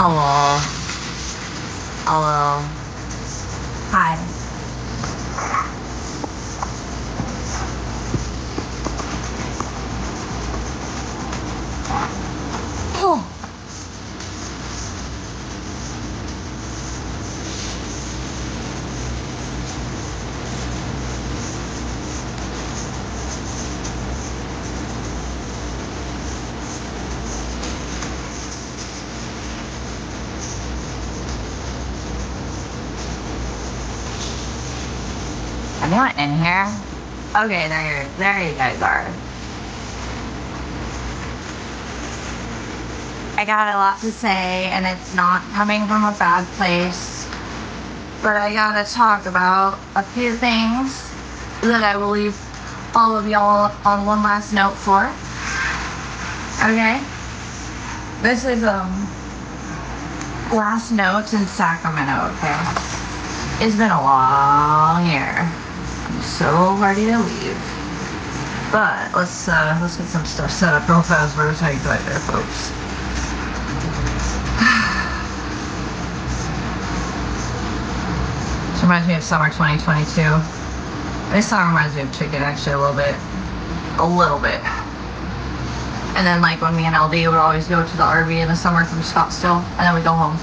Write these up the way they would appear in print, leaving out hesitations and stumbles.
Hello. Hello. Hi. Oh. Anyone in here? Okay, there you guys are. I got a lot to say, and it's not coming from a bad place, but I gotta talk about a few things that I will leave all of y'all on one last note for. Okay? This is last notes in Sacramento, okay? It's been a long year. I'm so ready to leave. But let's get some stuff set up real fast for us. How you doing there, folks? This reminds me of summer 2022. This song reminds me of Chicken, actually, a little bit. And then, like, when me and LD would always go to the RV in the summer from Scottsdale, and then we'd go home.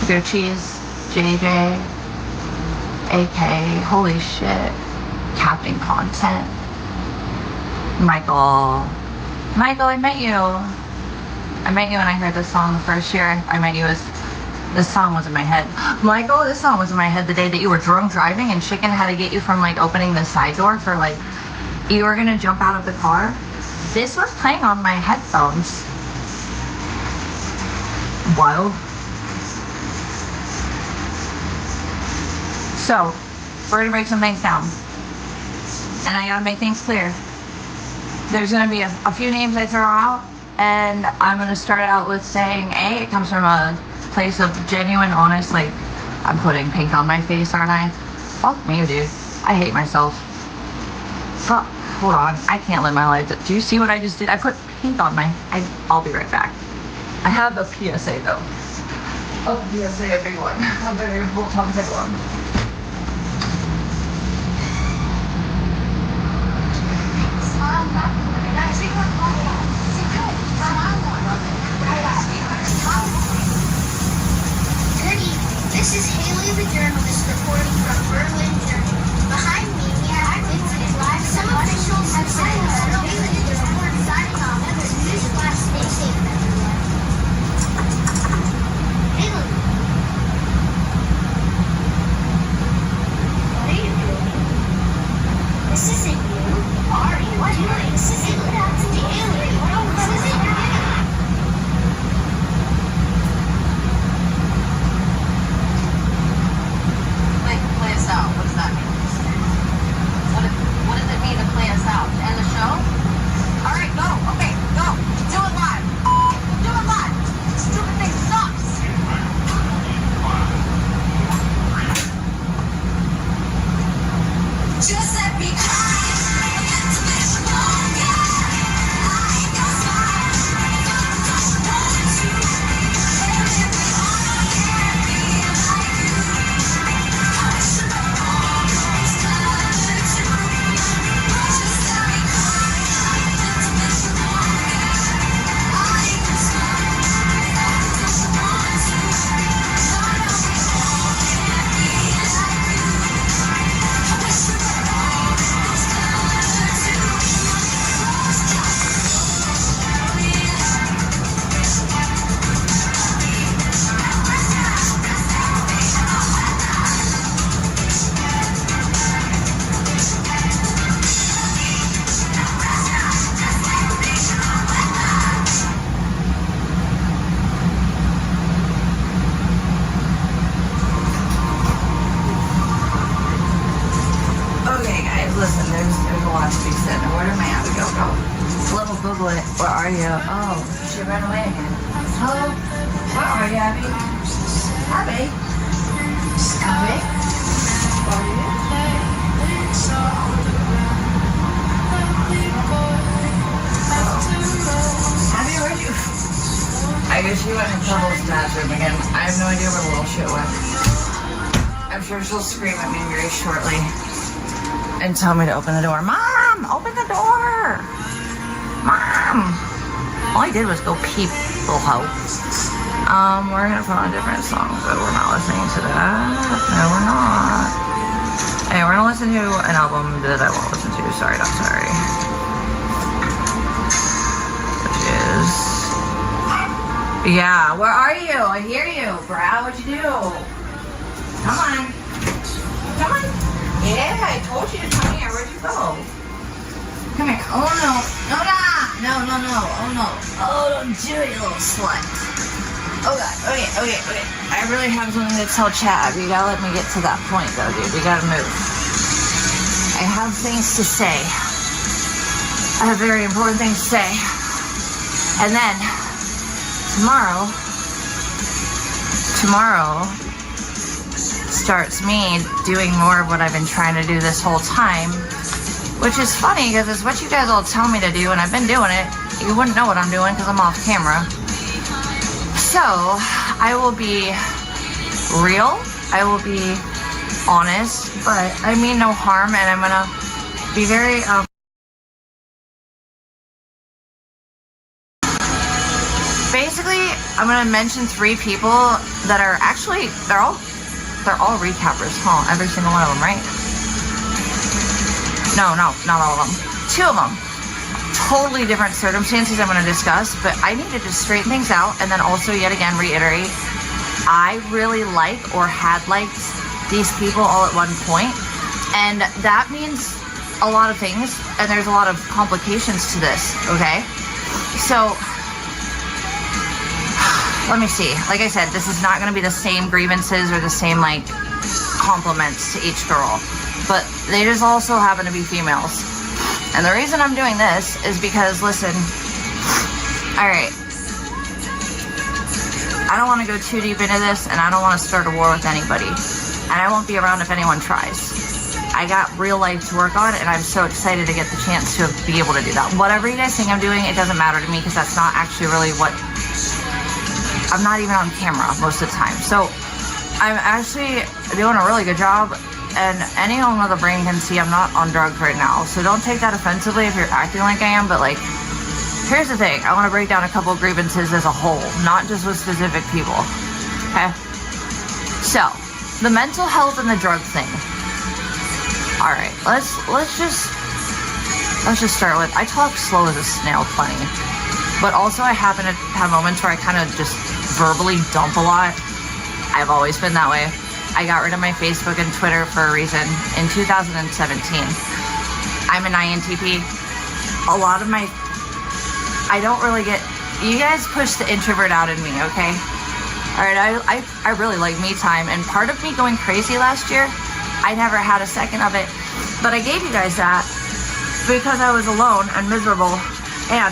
Go Cheese, JJ, AK, holy shit, Captain Content, Michael, I met you when I heard this song the first year. This song was in my head. Michael, this song was in my head the day that you were drunk driving and Chicken had to get you from, like, opening the side door for, like, you were gonna jump out of the car. This was playing on my headphones. Wild. So, we're gonna break some things down. And I gotta make things clear. There's gonna be a few names I throw out, and I'm gonna start out with saying, A, it comes from a place of genuine, honest, like, I'm putting pink on my face, aren't I? Fuck me, dude. I hate myself. Fuck. Hold on. I can't live my life. Do you see what I just did? I put pink on my... I'll be right back. I have a PSA, though. Oh, PSA, a big one. A very full-time big one. This is Haley the journalist reporting from Berlin, Germany. Behind me, we have live. Some officials have said that Haley is more signing off at the news flash. Stay safe. Haley. What are you doing? This isn't you. What are you doing? This isn't Haley. Haley. This isn't you. Out. What does that mean? What does it mean to play us out? To end the show? All right, go. Okay, go. Do it live. Do it live. Stupid thing sucks. Just let me Where are you? Oh, she ran away again. Hello? Where are you, Abby? Abby? Abby? Where are you? Abby, where are you? I Maybe she went in Pebble's bathroom again. I have no idea where the little shit went. I'm sure she'll scream at me very shortly and tell me to open the door. Mom, open the door. Mom. All I did was go peep, little hoe. We're gonna put on a different song, but we're not listening to that. No, we're not. Hey, we're gonna listen to an album that I won't listen to. Sorry, not sorry. Which is... Yeah, where are you? I hear you, Brad. What'd you do? Come on. Come on. Yeah, I told you to come here. Where'd you go? Come here. Oh, no. No, no. No, no, no. Oh, no. Oh, don't do it, you little slut. Oh, God. Okay. I really have something to tell Chad. You gotta let me get to that point, though, dude. We gotta move. I have things to say. I have very important things to say. And then, tomorrow starts me doing more of what I've been trying to do this whole time, which is funny because it's what you guys all tell me to do, and I've been doing it. You wouldn't know what I'm doing because I'm off camera. So I will be real, I will be honest, but I mean no harm, and I'm gonna be very basically I'm gonna mention 3 people that are actually they're all recappers, huh? Every single one of them, right? No, not all of them. 2 of them. Totally different circumstances I'm going to discuss, but I needed to straighten things out and then also yet again reiterate, I really like or had liked these people all at one point, and that means a lot of things, and there's a lot of complications to this, okay? So, let me see. Like I said, this is not going to be the same grievances or the same, like, compliments to each girl, but they just also happen to be females. And the reason I'm doing this is because, listen, alright, I don't want to go too deep into this, and I don't want to start a war with anybody, and I won't be around if anyone tries. I got real life to work on, and I'm so excited to get the chance to be able to do that. Whatever you guys think I'm doing, it doesn't matter to me, because that's not actually really what, I'm not even on camera most of the time. So, I'm actually doing a really good job. And anyone with a brain can see I'm not on drugs right now. So don't take that offensively if you're acting like I am. But, like, here's the thing. I want to break down a couple grievances as a whole, not just with specific people. Okay? So, the mental health and the drug thing. Alright, let's just start with, I talk slow as a snail plenty. But also I happen to have moments where I kind of just verbally dump a lot. I've always been that way. I got rid of my Facebook and Twitter for a reason in 2017. I'm an INTP. A lot of my... I don't really get... You guys push the introvert out in me, okay? Alright, I really like me time, and part of me going crazy last year, I never had a second of it. But I gave you guys that because I was alone and miserable. And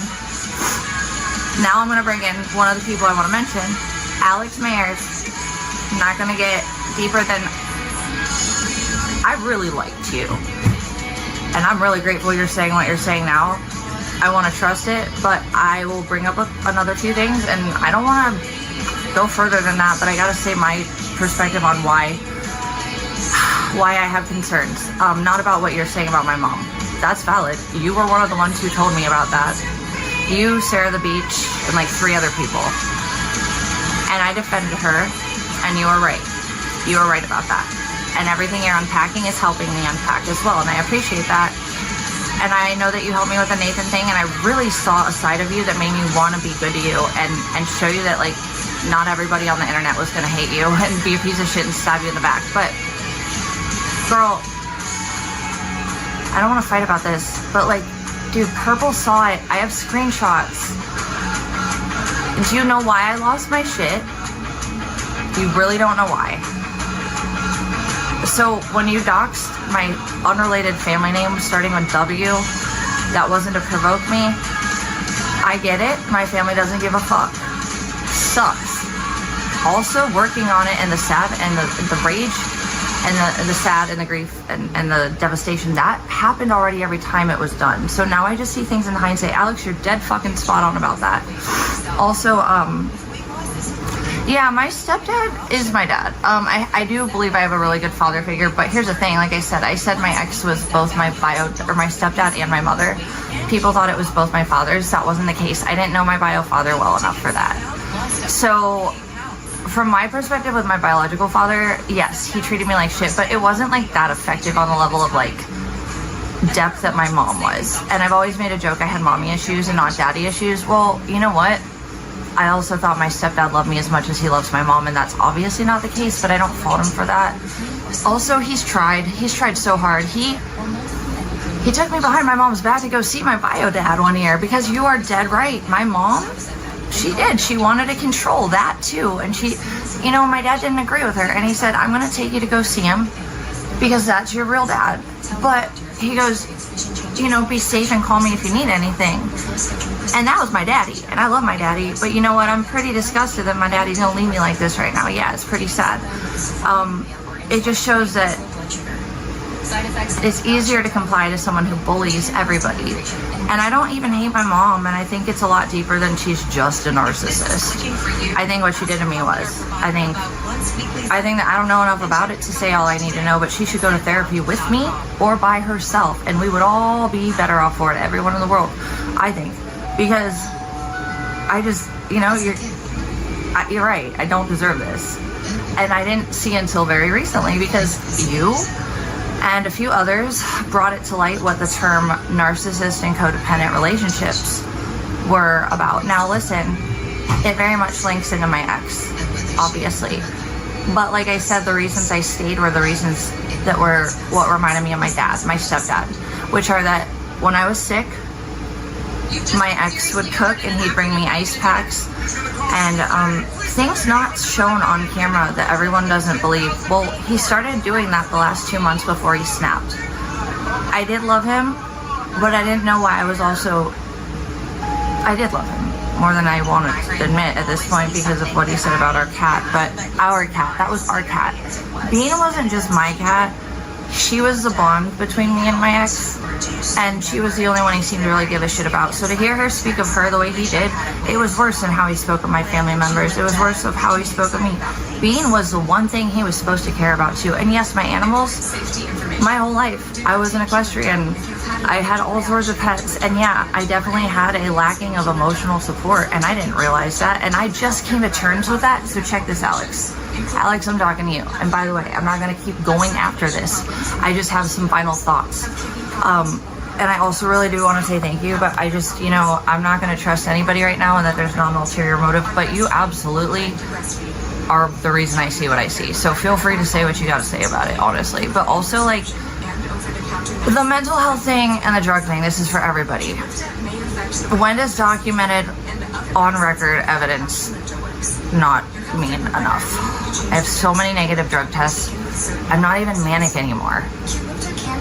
now I'm going to bring in one of the people I want to mention, Alex Mayers. I'm not going to get deeper than, I really liked you, and I'm really grateful you're saying what you're saying now. I want to trust it, but I will bring up another few things, and I don't want to go further than that, but I gotta say my perspective on why I have concerns. Not about what you're saying about my mom. That's valid. You were one of the ones who told me about that. You, Sarah the Beach, and like 3 other people, and I defended her, and you were right. You are right about that. And everything you're unpacking is helping me unpack as well, and I appreciate that. And I know that you helped me with the Nathan thing, and I really saw a side of you that made me want to be good to you and show you that, like, not everybody on the internet was going to hate you and be a piece of shit and stab you in the back. But, girl, I don't want to fight about this, but, like, dude, Purple saw it. I have screenshots. Do you know why I lost my shit? You really don't know why. So when you doxed my unrelated family name starting with W, that wasn't to provoke me. I get it. My family doesn't give a fuck. Sucks. Also working on it, and the sad and the rage and the sad and the grief and the devastation, that happened already every time it was done. So now I just see things in hindsight. Alex, you're dead fucking spot on about that. Also, Yeah, my stepdad is my dad. I do believe I have a really good father figure, but here's the thing, like I said my ex was both my stepdad and my mother. People thought it was both my fathers. That wasn't the case. I didn't know my bio father well enough for that. So from my perspective with my biological father, yes, he treated me like shit, but it wasn't like that effective on the level of like depth that my mom was. And I've always made a joke I had mommy issues and not daddy issues. Well, you know what? I also thought my stepdad loved me as much as he loves my mom, and that's obviously not the case, but I don't fault him for that. Also, he's tried so hard. He took me behind my mom's back to go see my bio dad one year, because you are dead right. My mom, she wanted to control that too. And she, you know, my dad didn't agree with her, and he said, I'm going to take you to go see him because that's your real dad. But he goes, you know, be safe and call me if you need anything. And that was my daddy, and I love my daddy, but you know what, I'm pretty disgusted that my daddy's gonna leave me like this right now. Yeah, it's pretty sad. It just shows that it's easier to comply to someone who bullies everybody. And I don't even hate my mom, and I think it's a lot deeper than she's just a narcissist. I think what she did to me was, I think that I don't know enough about it to say all I need to know, but she should go to therapy with me or by herself, and we would all be better off for it, everyone in the world, I think. Because I just, you know, you're right, I don't deserve this. And I didn't see until very recently, because you and a few others brought it to light what the term narcissist and codependent relationships were about. Now listen, it very much links into my ex, obviously. But like I said, the reasons I stayed were the reasons that were what reminded me of my dad, my stepdad, which are that when I was sick, my ex would cook and he'd bring me ice packs and things not shown on camera that everyone doesn't believe. Well, he started doing that the last 2 months before he snapped. I did love him, but I didn't know why I did love him more than I wanted to admit at this point because of what he said about our cat. But that was our cat. Bean wasn't just my cat. She was the bond between me and my ex, and she was the only one he seemed to really give a shit about. So to hear her speak of her the way he did, it was worse than how he spoke of my family members. It was worse of how he spoke of me. Bean was the one thing he was supposed to care about too. And yes, my animals, my whole life, I was an equestrian. I had all sorts of pets, and yeah, I definitely had a lacking of emotional support, and I didn't realize that, and I just came to terms with that. So check this, Alex, I'm talking to you, and by the way, I'm not going to keep going after this. I just have some final thoughts, and I also really do want to say thank you, but I just, you know, I'm not going to trust anybody right now, and that there's not an ulterior motive, but you absolutely are the reason I see what I see. So feel free to say what you got to say about it, honestly. But also, like, the mental health thing and the drug thing, this is for everybody. When does documented on record evidence not mean enough? I have so many negative drug tests. I'm not even manic anymore.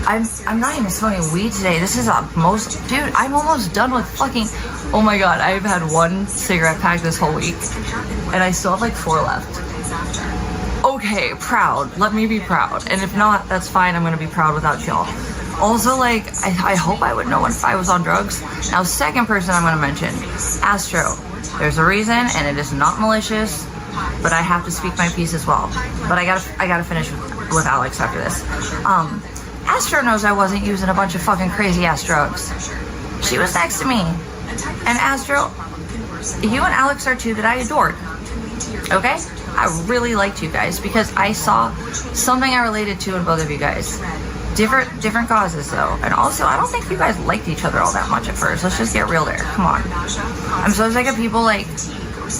I'm not even smoking weed today. This is dude, I'm almost done with fucking, oh my god, I've had 1 cigarette pack this whole week, and I still have like 4 left. Okay, proud. Let me be proud. And if not, that's fine. I'm gonna be proud without y'all. Also, like, I hope I would know if I was on drugs. Now, second person I'm gonna mention, Astro. There's a reason, and it is not malicious, but I have to speak my piece as well. But I gotta finish with Alex after this. Astro knows I wasn't using a bunch of fucking crazy ass drugs. She was next to me. And Astro, you and Alex are two that I adored. Okay? I really liked you guys because I saw something I related to in both of you guys. Different causes though. And also, I don't think you guys liked each other all that much at first. Let's just get real there. Come on. I'm so sick of people like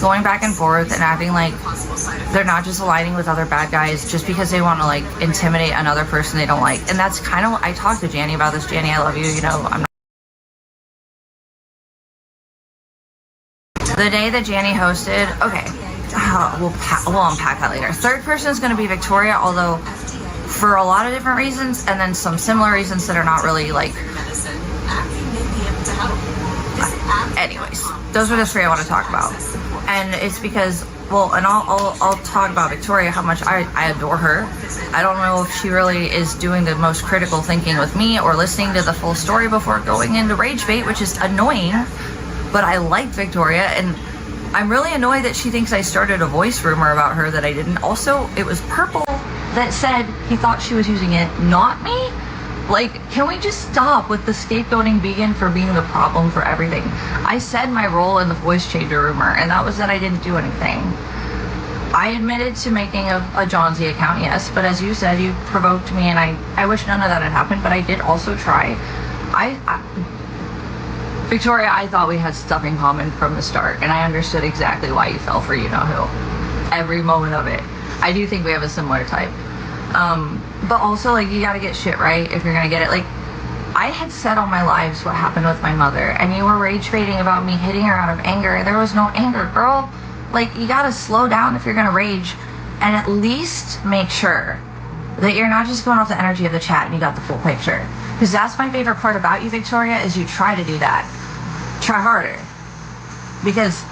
going back and forth and acting like they're not just aligning with other bad guys just because they want to like intimidate another person they don't like. And that's kind of what I talked to Janny about this. Janny, I love you. You know, I'm not. The day that Janny hosted, okay, we'll unpack that later. Third person is going to be Victoria, although for a lot of different reasons, and then some similar reasons that are not really like. Anyways, those are the 3 I want to talk about, and it's because, well, and I'll talk about Victoria, how much I adore her. I don't know if she really is doing the most critical thinking with me or listening to the full story before going into rage bait, which is annoying. But I liked Victoria, and I'm really annoyed that she thinks I started a voice rumor about her that I didn't. Also, it was Purple that said he thought she was using it, not me. Like, can we just stop with the scapegoating vegan for being the problem for everything? I said my role in the voice changer rumor, and that was that I didn't do anything. I admitted to making a John Z account, yes, but as you said, you provoked me, and I wish none of that had happened, but I did also try. Victoria, I thought we had stuff in common from the start, and I understood exactly why you fell for you-know-who. Every moment of it. I do think we have a similar type. But also, like, you gotta get shit right if you're gonna get it. Like, I had said all my lives what happened with my mother, and you were rage baiting about me hitting her out of anger. There was no anger, girl. Like, you gotta slow down if you're gonna rage, and at least make sure that you're not just going off the energy of the chat and you got the full picture. Because that's my favorite part about you, Victoria, is you try to do that. Try harder. Because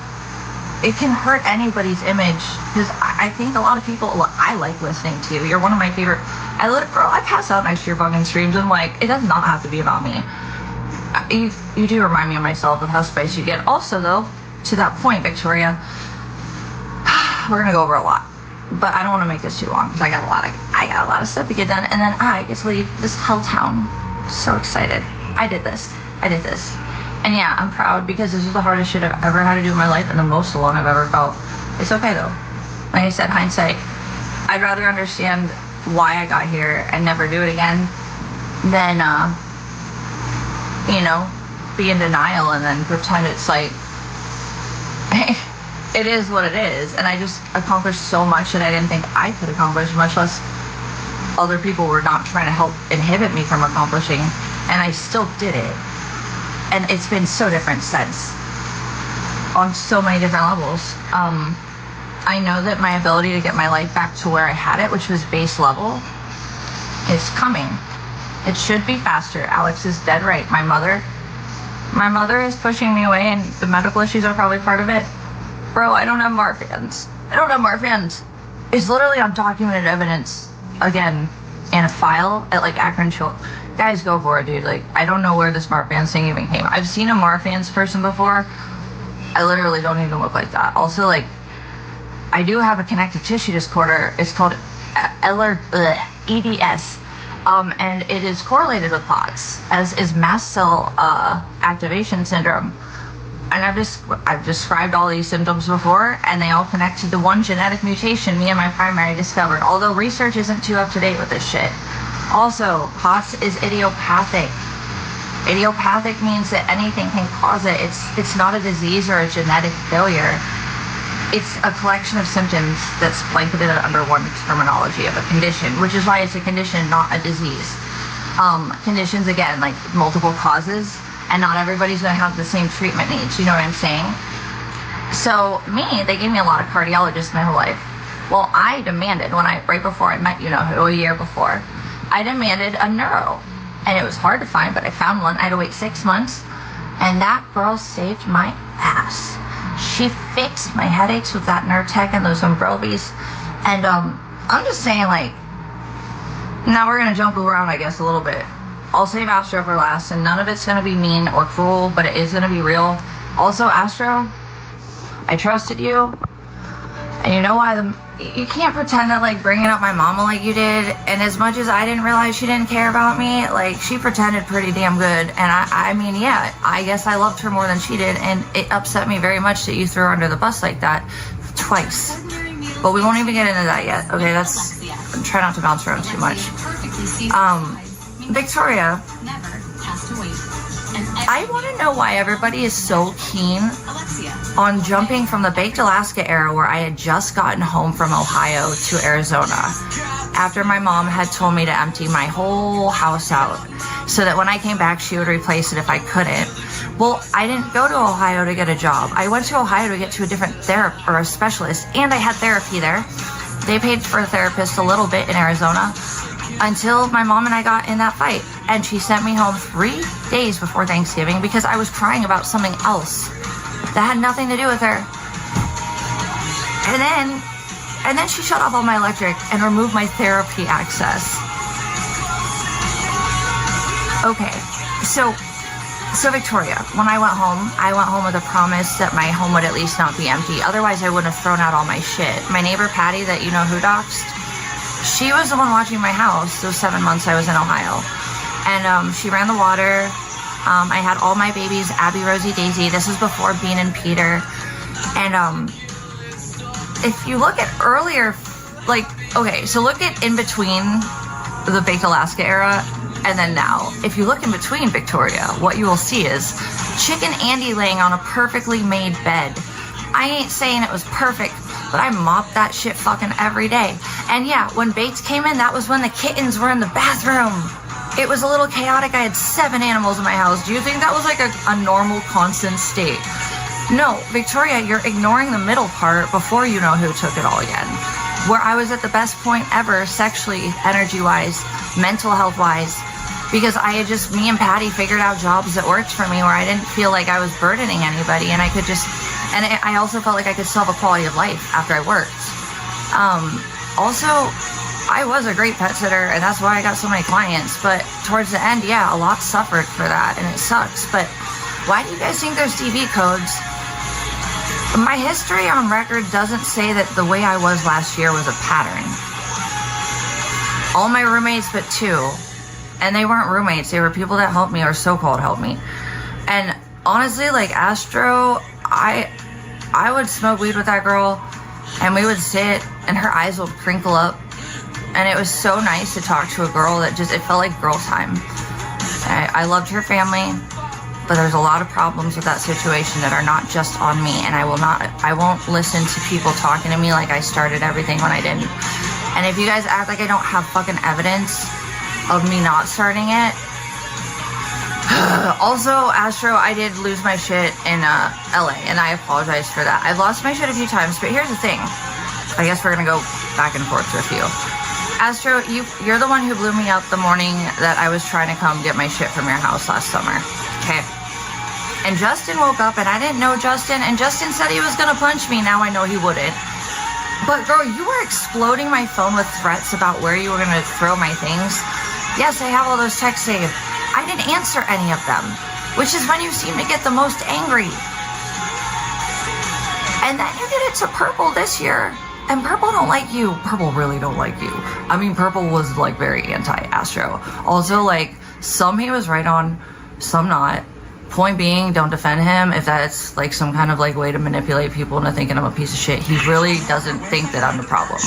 it can hurt anybody's image. Because I think a lot of people, I like listening to you. You're one of my favorite. Girl, I pass out next to your fucking streams and like, it does not have to be about me. You do remind me of myself of how spicy you get. Also though, to that point, Victoria, we're gonna go over a lot. But I don't want to make this too long because I got a lot of stuff to get done, and then I get to leave this hell town. So excited. I did this. And yeah, I'm proud because this is the hardest shit I've ever had to do in my life and the most alone I've ever felt. It's okay though. Like I said, hindsight. I'd rather understand why I got here and never do it again than, be in denial and then pretend it's like, it is what it is. And I just accomplished so much that I didn't think I could accomplish, much less other people were not trying to help inhibit me from accomplishing. And I still did it. And it's been so different since, on so many different levels. I know that my ability to get my life back to where I had it, which was base level, is coming. It should be faster. Alex is dead right. My mother is pushing me away, and the medical issues are probably part of it. Bro, I don't have Marfans. It's literally undocumented evidence, again, in a file at like Akron Children. Guys, go for it, dude. Like, I don't know where this Marfans thing even came. I've seen a Marfans person before. I literally don't even look like that. Also, like, I do have a connective tissue disorder. It's called EDS. And it is correlated with POTS, as is mast cell activation syndrome. And I've described all these symptoms before, and they all connect to the one genetic mutation me and my primary discovered, although research isn't too up to date with this shit. Also, POTS is idiopathic. Idiopathic means that anything can cause it. It's not a disease or a genetic failure. It's a collection of symptoms that's blanketed under one terminology of a condition, which is why it's a condition, not a disease. Conditions, again, like multiple causes, and not everybody's going to have the same treatment needs. You know what I'm saying? So they gave me a lot of cardiologists my whole life. Well, I demanded right before I met a year before, I demanded a neuro, and it was hard to find, but I found one. I had to wait 6 months, and that girl saved my ass. She fixed my headaches with that Nurtec and those Umbrovis, and I'm just saying, like, now we're gonna jump around, I guess, a little bit. I'll save Astro for last, and none of it's gonna be mean or cruel, but it is gonna be real. Also, Astro, I trusted you, and you know why you can't pretend that, like, bringing up my mama like you did, and as much as I didn't realize she didn't care about me, like, she pretended pretty damn good, and I mean, yeah, I guess I loved her more than she did, and it upset me very much that you threw her under the bus like that twice. But we won't even get into that yet, okay? Try not to bounce around too much. Victoria, I want to know why everybody is so keen on jumping from the Baked Alaska era, where I had just gotten home from Ohio, to Arizona, after my mom had told me to empty my whole house out so that when I came back she would replace it if I couldn't. Well, I didn't go to Ohio to get a job. I went to Ohio to get to a different therapist or a specialist, and I had therapy there. They paid for a therapist a little bit in Arizona until my mom and I got in that fight, and she sent me home 3 days before Thanksgiving because I was crying about something else that had nothing to do with her. And then she shut off all my electric and removed my therapy access. Okay, so So Victoria, when I went home with a promise that my home would at least not be empty. Otherwise, I wouldn't have thrown out all my shit. My neighbor Patty, that you know who doxed, she was the one watching my house those 7 months I was in Ohio. And she ran the water. I had all my babies, Abby, Rosie, Daisy. This was before Bean and Peter. And if you look at earlier, like, okay, so look at in between the Baked Alaska era and then now. If you look in between, Victoria, what you will see is Chicken Andy laying on a perfectly made bed. I ain't saying it was perfect, but I mopped that shit fucking every day. And yeah, when Bates came in, that was when the kittens were in the bathroom. It was a little chaotic. I had 7 animals in my house. Do you think that was like a normal, constant state? No, Victoria, you're ignoring the middle part before you know who took it all again. Where I was at the best point ever, sexually, energy-wise, mental health-wise, because I had just, me and Patty figured out jobs that worked for me where I didn't feel like I was burdening anybody, and I could just, and I also felt like I could still have a quality of life after I worked. Also, I was a great pet sitter, and that's why I got so many clients, but towards the end, yeah, a lot suffered for that, and it sucks, but why do you guys think there's TV codes? My history on record doesn't say that the way I was last year was a pattern. All my roommates but 2, and they weren't roommates, they were people that helped me or so-called helped me. And honestly, like Astro, I would smoke weed with that girl, and we would sit, and her eyes would crinkle up, and it was so nice to talk to a girl that just, it felt like girl time. I loved her family, but there's a lot of problems with that situation that are not just on me, and I won't listen to people talking to me like I started everything when I didn't. And if you guys act like I don't have fucking evidence of me not starting it. Also, Astro, I did lose my shit in LA, and I apologize for that. I've lost my shit a few times, but here's the thing. I guess we're gonna go back and forth with you. Astro, you're the one who blew me up the morning that I was trying to come get my shit from your house last summer. Okay. And Justin woke up, and I didn't know Justin, and Justin said he was gonna punch me. Now I know he wouldn't. But girl, you were exploding my phone with threats about where you were gonna throw my things. Yes, I have all those texts saved. I didn't answer any of them, which is when you seem to get the most angry. And then you did it to Purple this year. And Purple don't like you. Purple really don't like you. I mean, Purple was like very anti-Astro. Also, like, some he was right on, some not. Point being, don't defend him if that's like some kind of like way to manipulate people into thinking I'm a piece of shit. He really doesn't think that I'm the problem.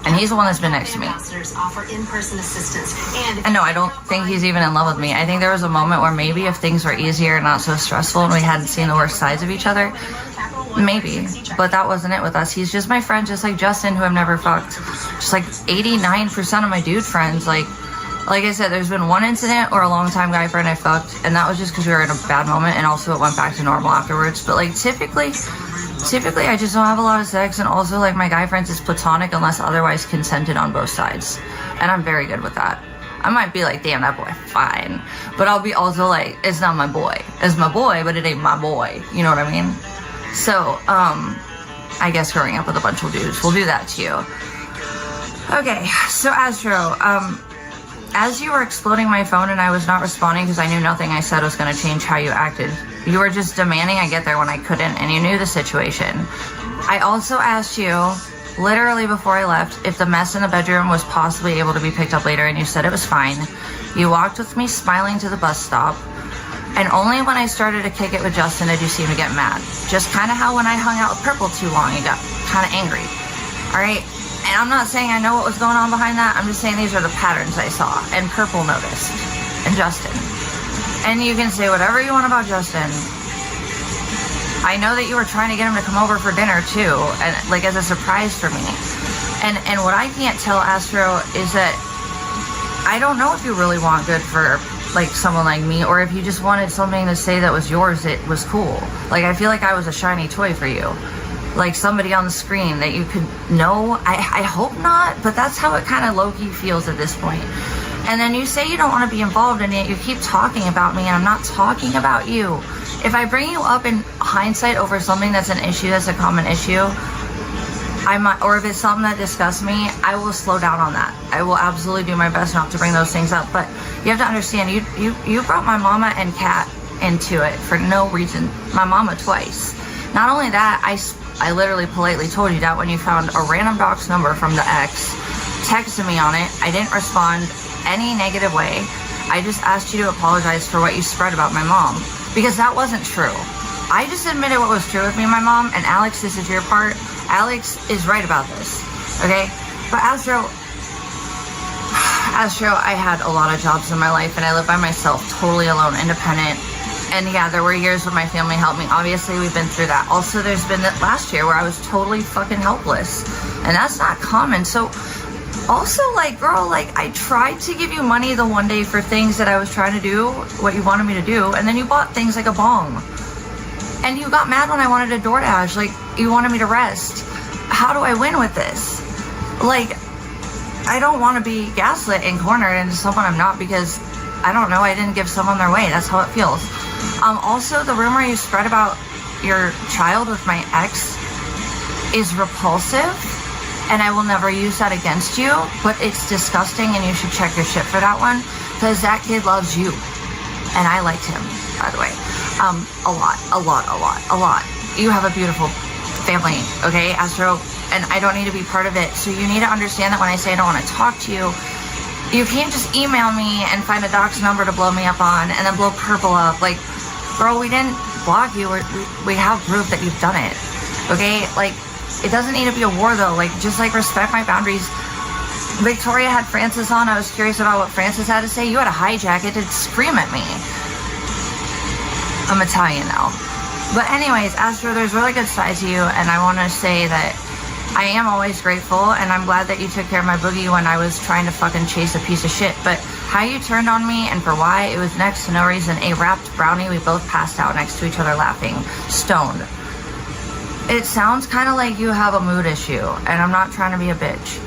And he's the one that's been next to me. And no, I don't think he's even in love with me. I think there was a moment where maybe if things were easier and not so stressful and we hadn't seen the worst sides of each other, maybe. But that wasn't it with us. He's just my friend, just like Justin, who I've never fucked. Just like 89% of my dude friends, like I said, there's been one incident or a long time guy friend I fucked, and that was just because we were in a bad moment, and also it went back to normal afterwards. But like typically I just don't have a lot of sex, and also like my guy friends is platonic unless otherwise consented on both sides, and I'm very good with that. I might be like, damn, that boy fine, but I'll be also like, it's not my boy. It's my boy, but it ain't my boy. You know what I mean? So I guess growing up with a bunch of dudes will do that to you. Okay, so Astro, as you were exploding my phone and I was not responding because I knew nothing I said was going to change how you acted. You were just demanding I get there when I couldn't, and you knew the situation. I also asked you, literally before I left, if the mess in the bedroom was possibly able to be picked up later, and you said it was fine. You walked with me smiling to the bus stop, and only when I started to kick it with Justin did you seem to get mad. Just kind of how when I hung out with Purple too long, you got kind of angry. Alright? And I'm not saying I know what was going on behind that. I'm just saying these are the patterns I saw. And Purple noticed. And Justin. And you can say whatever you want about Justin. I know that you were trying to get him to come over for dinner too. And like as a surprise for me. And what I can't tell Astro is that I don't know if you really want good for like someone like me, or if you just wanted something to say that was yours, it was cool. Like I feel like I was a shiny toy for you. Like somebody on the screen that you could know. I hope not, but that's how it kind of low-key feels at this point. And then you say you don't want to be involved, and yet you keep talking about me, and I'm not talking about you. If I bring you up in hindsight over something that's an issue, that's a common issue, I might, or if it's something that disgusts me, I will slow down on that. I will absolutely do my best not to bring those things up. But you have to understand, you brought my mama and Kat into it for no reason. My mama twice. Not only that, I literally politely told you that when you found a random docs number from the ex, texted me on it. I didn't respond any negative way. I just asked you to apologize for what you spread about my mom, because that wasn't true. I just admitted what was true with me and my mom, and Alex, this is your part. Alex is right about this, okay? But Astro, I had a lot of jobs in my life, and I lived by myself, totally alone, independent. And yeah, there were years when my family helped me. Obviously, we've been through that. Also, there's been that last year where I was totally fucking helpless, and that's not common. So also, like, girl, like, I tried to give you money the one day for things that I was trying to do, what you wanted me to do, and then you bought things like a bong. And you got mad when I wanted a DoorDash, like, you wanted me to rest. How do I win with this? Like, I don't want to be gaslit and cornered into someone I'm not, because, I don't know, I didn't give someone their way. That's how it feels. Also, the rumor you spread about your child with my ex is repulsive, and I will never use that against you, but it's disgusting, and you should check your shit for that one, because that kid loves you, and I liked him, by the way, a lot. You have a beautiful family, okay, Astro, and I don't need to be part of it, so you need to understand that when I say I don't want to talk to you, you can't just email me and find a doc's number to blow me up on, and then blow Purple up. Like, girl, we didn't block you, we have proof that you've done it, okay, like, it doesn't need to be a war, though. Like, just, like, respect my boundaries. Victoria had Francis on. I was curious about what Francis had to say. You had a hijack it to scream at me. I'm Italian now. But anyways, Astro, there's really good sides to you, and I want to say that I am always grateful, and I'm glad that you took care of my boogie when I was trying to fucking chase a piece of shit. But how you turned on me and for why, it was next to no reason. A wrapped brownie, we both passed out next to each other laughing, stoned. It sounds kind of like you have a mood issue, and I'm not trying to be a bitch.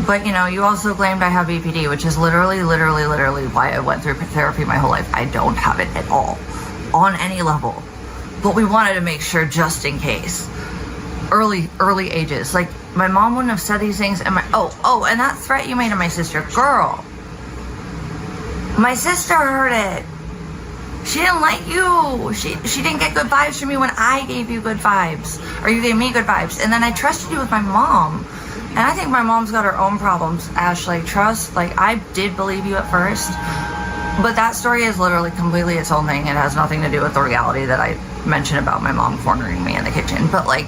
But, you know, you also claimed I have BPD, which is literally why I went through therapy my whole life. I don't have it at all, on any level. But we wanted to make sure just in case. Early ages. Like, my mom wouldn't have said these things, and and that threat you made to my sister. Girl, my sister heard it. She didn't like you. She didn't get good vibes from me when I gave you good vibes. Or you gave me good vibes. And then I trusted you with my mom. And I think my mom's got her own problems, Ash. Like, trust. Like, I did believe you at first. But that story is literally completely its own thing. It has nothing to do with the reality that I mentioned about my mom cornering me in the kitchen. But, like,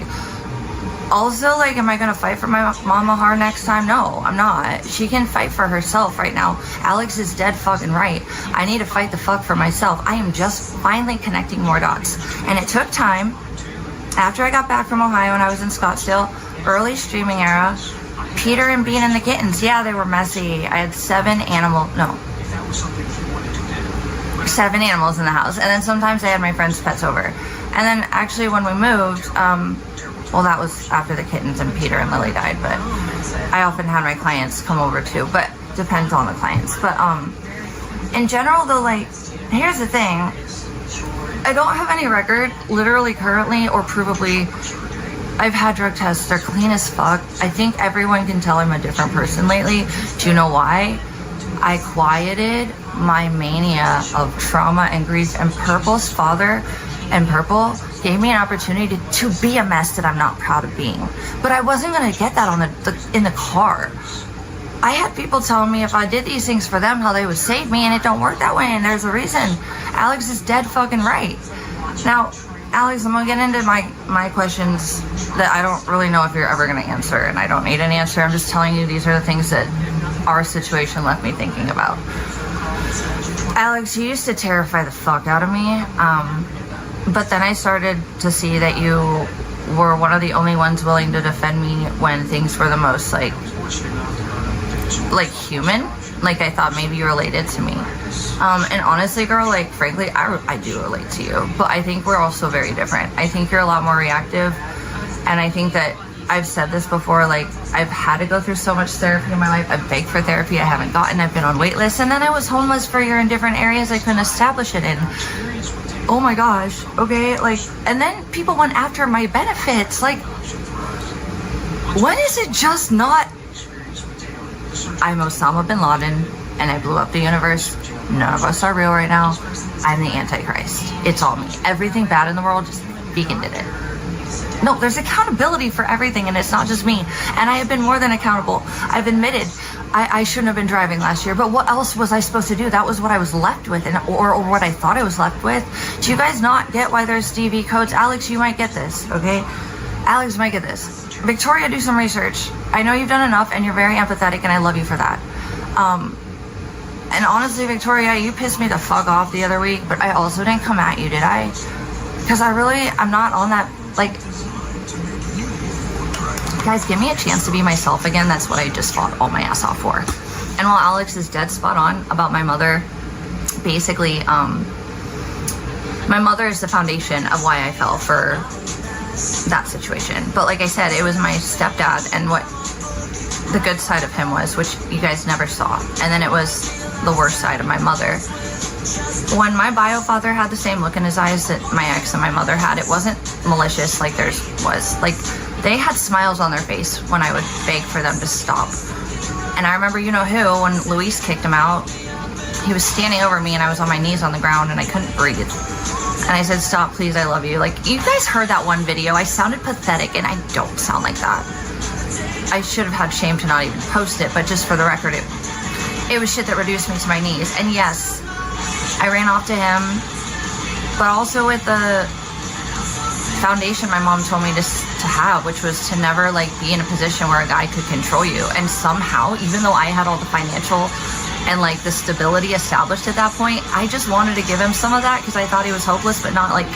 also, like, am I going to fight for my mama hard next time? No, I'm not. She can fight for herself right now. Alex is dead fucking right. I need to fight the fuck for myself. I am just finally connecting more dots. And it took time. After I got back from Ohio and I was in Scottsdale, early streaming era, Peter and Bean and the kittens, yeah, they were messy. I had 7 animals in the house. And then sometimes I had my friends' pets over. And then actually when we moved, well, that was after the kittens and Peter and Lily died, but I often had my clients come over too, but depends on the clients. But in general, though, like, here's the thing. I don't have any record, literally, currently, or provably. I've had drug tests. They're clean as fuck. I think everyone can tell I'm a different person lately. Do you know why? I quieted my mania of trauma and grief, and Purple's father and Purple gave me an opportunity to be a mess that I'm not proud of being. But I wasn't going to get that on in the car. I had people telling me if I did these things for them, how they would save me, and it don't work that way, and there's a reason. Alex is dead fucking right. Now, Alex, I'm going to get into my questions that I don't really know if you're ever going to answer, and I don't need an answer. I'm just telling you these are the things that our situation left me thinking about. Alex, you used to terrify the fuck out of me, but then I started to see that you were one of the only ones willing to defend me when things were the most, like human. Like, I thought maybe you related to me. And honestly, girl, like, frankly, I do relate to you. But I think we're also very different. I think you're a lot more reactive. And I think that I've said this before, like, I've had to go through so much therapy in my life. I've begged for therapy I haven't gotten. I've been on wait lists. And then I was homeless for a year in different areas I couldn't establish it in. Oh my gosh. Okay, like, and then people went after my benefits. Like, when is it just not, I'm Osama bin Laden and I blew up the universe? none of us are real right now. I'm the Antichrist. It's all me. Everything bad in the world, just Vegan did it. No, there's accountability for everything, and it's not just me. And I have been more than accountable. I've admitted I shouldn't have been driving last year, but what else was I supposed to do? That was what I was left with, or what I thought I was left with. Do you guys not get why there's DV codes? Alex, you might get this, okay? Alex might get this. Victoria, do some research. I know you've done enough, and you're very empathetic, and I love you for that. And honestly, Victoria, you pissed me the fuck off the other week, but I also didn't come at you, did I? Because I'm not on that, like... Guys, give me a chance to be myself again. That's what I just fought all my ass off for. And while Alex is dead spot on about my mother, basically, my mother is the foundation of why I fell for that situation. But like I said, it was my stepdad and what the good side of him was, which you guys never saw. And then it was the worst side of my mother. When my bio father had the same look in his eyes that my ex and my mother had, it wasn't malicious like theirs was. Like, they had smiles on their face when I would beg for them to stop. And I remember, you know who, when Luis kicked him out, he was standing over me and I was on my knees on the ground and I couldn't breathe. And I said, stop, please, I love you. Like, you guys heard that one video. I sounded pathetic, and I don't sound like that. I should have had shame to not even post it, but just for the record, it was shit that reduced me to my knees. And yes, I ran off to him, but also with the foundation my mom told me to have, which was to never like be in a position where a guy could control you. And somehow, even though I had all the financial and like the stability established at that point, I just wanted to give him some of that because I thought he was hopeless, but not like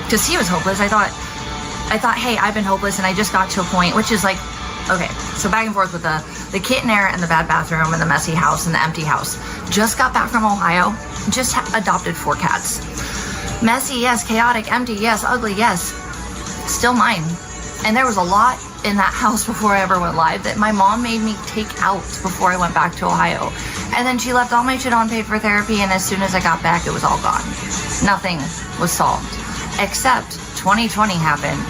because he was hopeless. I thought, hey, I've been hopeless, and I just got to a point, which is like, okay, so back and forth with the kitchenette and the bad bathroom and the messy house and the empty house. Just got back from Ohio, just adopted 4 cats. Messy, yes. Chaotic, empty, yes. Ugly, yes. Still mine. And there was a lot in that house before I ever went live that my mom made me take out before I went back to Ohio. And then she left all my shit on, paid for therapy, and as soon as I got back, it was all gone. Nothing was solved. Except 2020 happened.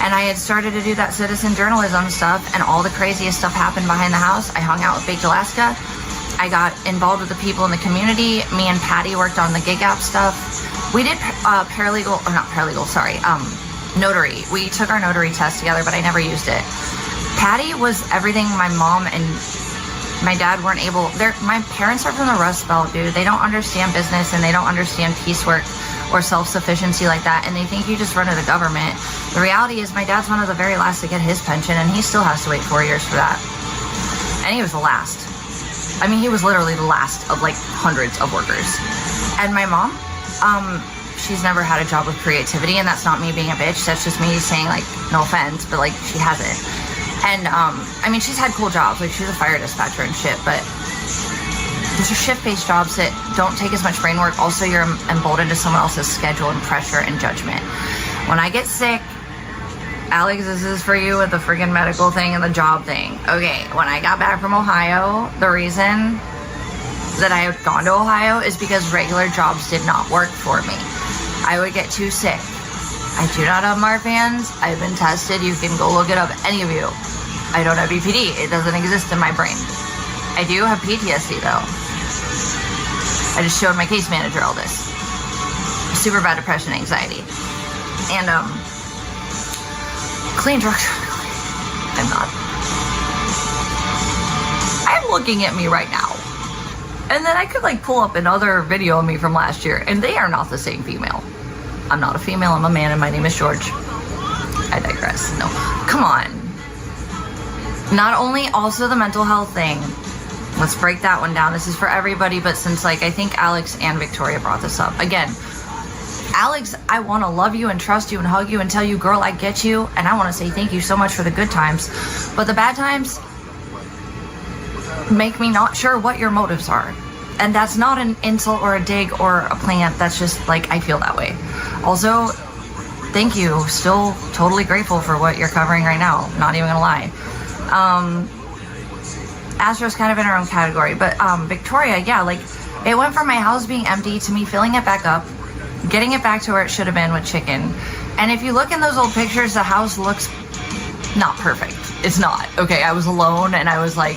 And I had started to do that citizen journalism stuff, and all the craziest stuff happened behind the house. I hung out with Baked Alaska. I got involved with the people in the community. Me and Patty worked on the gig app stuff. We did notary. We took our notary test together, but I never used it. Patty was everything my mom and my dad weren't able. My parents are from the Rust Belt, dude. They don't understand business, and they don't understand piecework or self-sufficiency like that, and they think you just run to the government. The reality is my dad's one of the very last to get his pension, and he still has to wait 4 years for that. And he was the last. I mean, he was literally the last of like hundreds of workers. And my mom, she's never had a job with creativity, and that's not me being a bitch. That's just me saying, like, no offense, but like she hasn't. And I mean, she's had cool jobs, like she's a fire dispatcher and shit, but those are shift-based jobs that don't take as much brain work. Also, you're emboldened to someone else's schedule and pressure and judgment. When I get sick, Alex, this is for you with the friggin' medical thing and the job thing. Okay, when I got back from Ohio, the reason that I had gone to Ohio is because regular jobs did not work for me. I would get too sick. I do not have Marfan's. I've been tested. You can go look it up, any of you. I don't have BPD. It doesn't exist in my brain. I do have PTSD though. I just showed my case manager all this. Super bad depression, anxiety. And clean drugs. I'm not. I'm looking at me right now. And then I could like pull up another video of me from last year, and they are not the same female. I'm not a female, I'm a man, and my name is George. I digress. No, come on. Not only also the mental health thing. Let's break that one down. This is for everybody, but since like I think Alex and Victoria brought this up. Again, Alex, I want to love you and trust you and hug you and tell you, girl, I get you. And I want to say thank you so much for the good times. But the bad times make me not sure what your motives are. And that's not an insult or a dig or a plant. That's just like, I feel that way. Also, thank you. Still totally grateful for what you're covering right now. Not even gonna lie. Astro's kind of in her own category. But Victoria, yeah, like it went from my house being empty to me filling it back up, getting it back to where it should have been with chicken. And if you look in those old pictures, the house looks not perfect. It's not. Okay, I was alone and I was like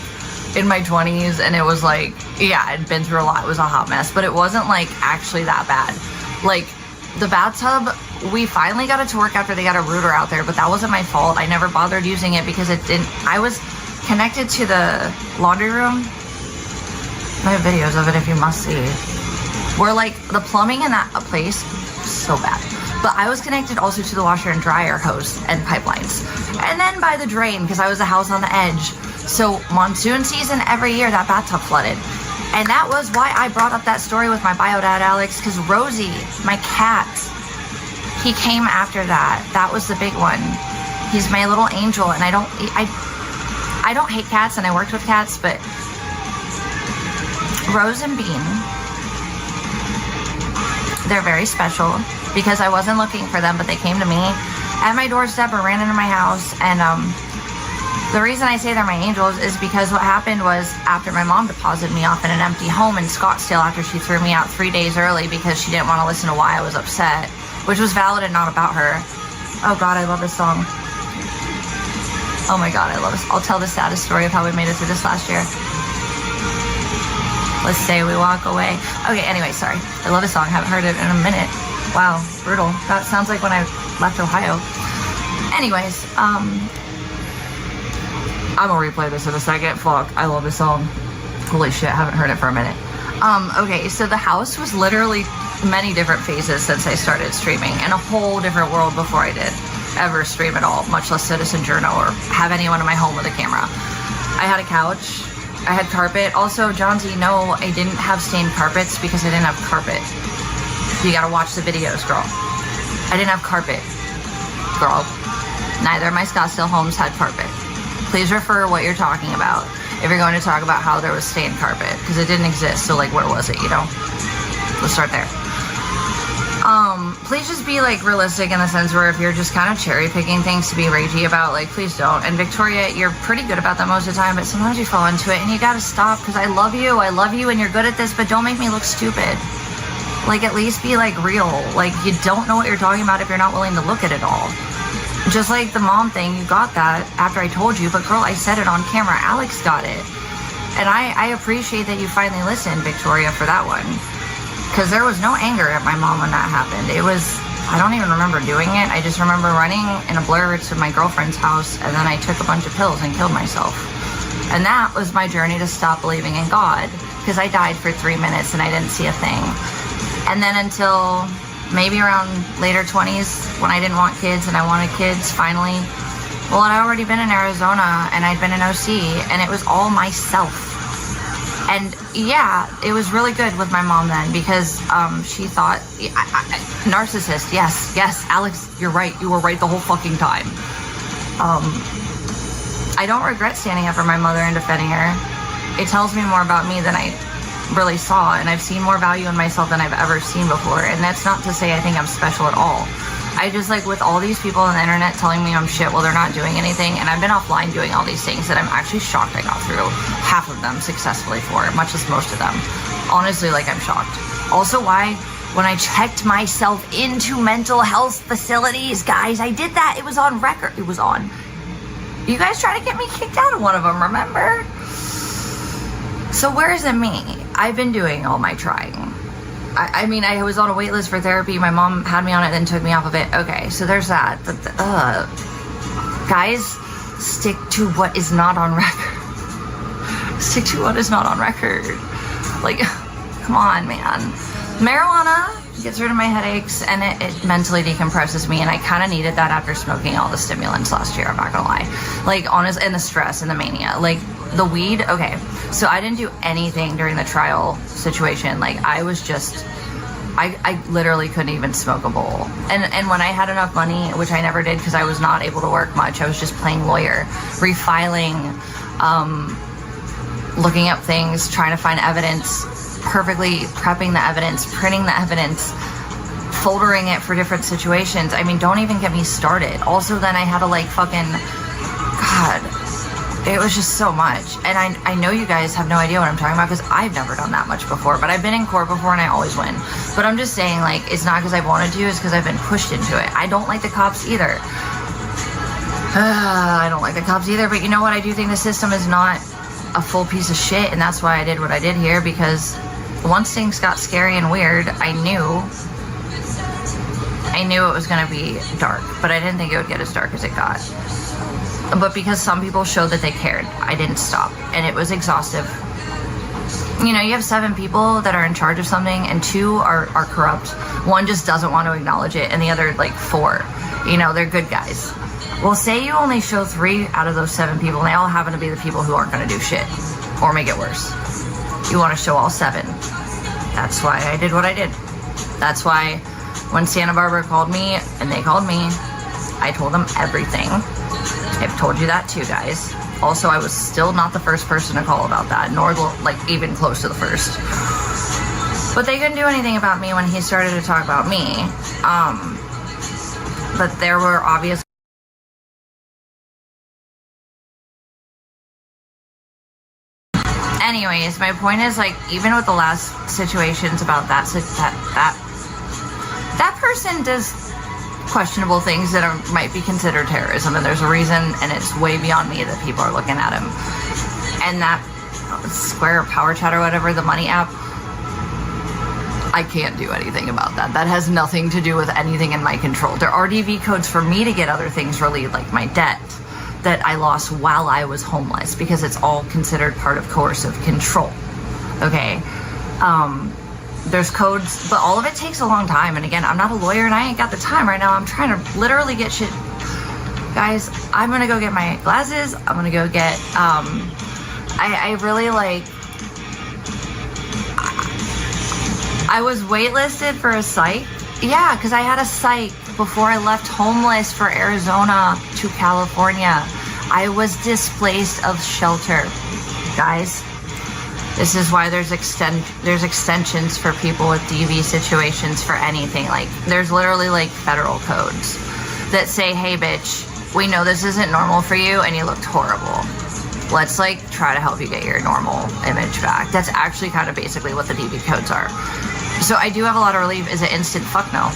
in my 20s, and it was like, yeah, I'd been through a lot. It was a hot mess, but it wasn't like actually that bad. Like the bathtub, we finally got it to work after they got a router out there, but that wasn't my fault. I never bothered using it because it didn't. I was connected to the laundry room. I have videos of it if you must see. Where like the plumbing in that place, so bad. But I was connected also to the washer and dryer hose and pipelines. And then by the drain, because I was a house on the edge. So monsoon season, every year that bathtub flooded. And that was why I brought up that story with my bio dad, Alex, because Rosie, my cat, he came after that. That was the big one. He's my little angel, and I don't hate cats, and I worked with cats, but Rose and Bean, they're very special because I wasn't looking for them, but they came to me at my doorstep or ran into my house. And the reason I say they're my angels is because what happened was after my mom deposited me off in an empty home in Scottsdale after she threw me out 3 days early because she didn't want to listen to why I was upset, which was valid and not about her. Oh God, I love this song. Oh my God, I love this. I'll tell the saddest story of how we made it through this last year. Let's say we walk away. Okay, anyway, sorry. I love this song. Haven't heard it in a minute. Wow, brutal. That sounds like when I left Ohio. Anyways, I'm gonna replay this in a second. Fuck, I love this song. Holy shit, haven't heard it for a minute. Okay, so the house was literally many different phases since I started streaming, and a whole different world before I did ever stream at all, much less Citizen Journal or have anyone in my home with a camera. I had a couch, I had carpet. Also, Johnsy, no, I didn't have stained carpets because I didn't have carpet. You gotta watch the videos, girl. I didn't have carpet, girl. Neither of my Scottsdale homes had carpet. Please refer what you're talking about if you're going to talk about how there was stained carpet, because it didn't exist. So like, where was it, you know? Let's start there. Please just be like realistic in the sense where if you're just kind of cherry picking things to be ragey about, like, please don't. And Victoria, you're pretty good about that most of the time, but sometimes you fall into it and you gotta stop, because I love you and you're good at this, but don't make me look stupid. Like, at least be like real. Like, you don't know what you're talking about if you're not willing to look at it all. Just like the mom thing, you got that after I told you, but girl, I said it on camera. Alex got it. And I appreciate that you finally listened, Victoria, for that one. Because there was no anger at my mom when that happened. It was, I don't even remember doing it. I just remember running in a blur to my girlfriend's house, and then I took a bunch of pills and killed myself. And that was my journey to stop believing in God, because I died for 3 minutes and I didn't see a thing. And then until maybe around later 20s, when I didn't want kids and I wanted kids, finally, well, I'd already been in Arizona and I'd been in OC, and it was all myself. And yeah, it was really good with my mom then, because she thought, narcissist, yes, Alex, you're right, you were right the whole fucking time. I don't regret standing up for my mother and defending her. It tells me more about me than I really saw, and I've seen more value in myself than I've ever seen before. And that's not to say I think I'm special at all. I just, like, with all these people on the internet telling me I'm shit while they're not doing anything, and I've been offline doing all these things that I'm actually shocked I got through half of them successfully for, much as most of them. Honestly, like, I'm shocked. Also, why, when I checked myself into mental health facilities, guys, I did that. It was on record. It was on. You guys tried to get me kicked out of one of them, remember? So where is it me? I've been doing all my trying. I mean, I was on a wait list for therapy. My mom had me on it, then took me off of it. Okay, so there's that. But, guys, stick to what is not on record. Stick to what is not on record. Like, come on, man. Marijuana gets rid of my headaches, and it mentally decompresses me, and I kind of needed that after smoking all the stimulants last year, I'm not gonna lie. Like, honest, and the stress and the mania. Like, the weed, okay, so I didn't do anything during the trial situation. Like, I was just, I literally couldn't even smoke a bowl. And when I had enough money, which I never did because I was not able to work much, I was just playing lawyer, refiling, looking up things, trying to find evidence, perfectly prepping the evidence, printing the evidence, foldering it for different situations. I mean, don't even get me started. Also, then I had to, like, fucking, God, it was just so much. And I know you guys have no idea what I'm talking about because I've never done that much before, but I've been in court before and I always win. But I'm just saying, like, it's not because I wanted to, it's because I've been pushed into it. I don't like the cops either. I don't like the cops either, but you know what? I do think the system is not a full piece of shit, and that's why I did what I did here, because once things got scary and weird, I knew it was going to be dark, but I didn't think it would get as dark as it got. But because some people showed that they cared, I didn't stop, and it was exhaustive. You know, you have 7 people that are in charge of something, and 2 are corrupt. 1 just doesn't want to acknowledge it, and the other, like, 4, you know, they're good guys. Well, say you only show 3 out of those 7 people, and they all happen to be the people who aren't going to do shit or make it worse. You want to show all 7. That's why I did what I did. That's why when Santa Barbara called me, and they called me, I told them everything. I've told you that too, guys. Also, I was still not the first person to call about that, nor like even close to the first. But they couldn't do anything about me when he started to talk about me. But there were obvious. Anyways, my point is, like, even with the last situations about that person does questionable things that might be considered terrorism, and there's a reason, and it's way beyond me that people are looking at him. And that Square Power Chat or whatever, the money app, I can't do anything about that. That has nothing to do with anything in my control. There are DV codes for me to get other things relieved, like my debt that I lost while I was homeless, because it's all considered part of coercive control. Okay. There's codes, but all of it takes a long time. And again, I'm not a lawyer and I ain't got the time right now. I'm trying to literally get shit. Guys, I'm gonna go get my glasses. I'm gonna go get, I really like, I was waitlisted for a psych. Yeah, because I had a psych before I left homeless for Arizona to California. I was displaced of shelter, guys. This is why there's extensions for people with DV situations for anything. Like, there's literally like federal codes that say, hey bitch, we know this isn't normal for you and you looked horrible. Let's like try to help you get your normal image back. That's actually kind of basically what the DV codes are. So I do have a lot of relief. Is it instant? Fuck no.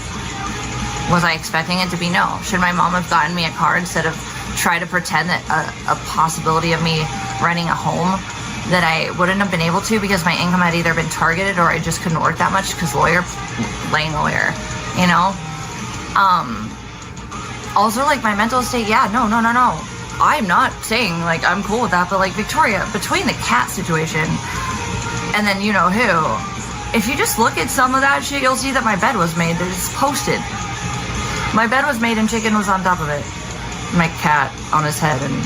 Was I expecting it to be? No. Should my mom have gotten me a car instead of try to pretend that a possibility of me renting a home that I wouldn't have been able to because my income had either been targeted or I just couldn't work that much because lawyer, you know? Also, like, my mental state, yeah, no. I'm not saying, like, I'm cool with that, but, like, Victoria, between the cat situation and then you know who, if you just look at some of that shit, you'll see that my bed was made. It's posted. My bed was made and chicken was on top of it. My cat on his head, and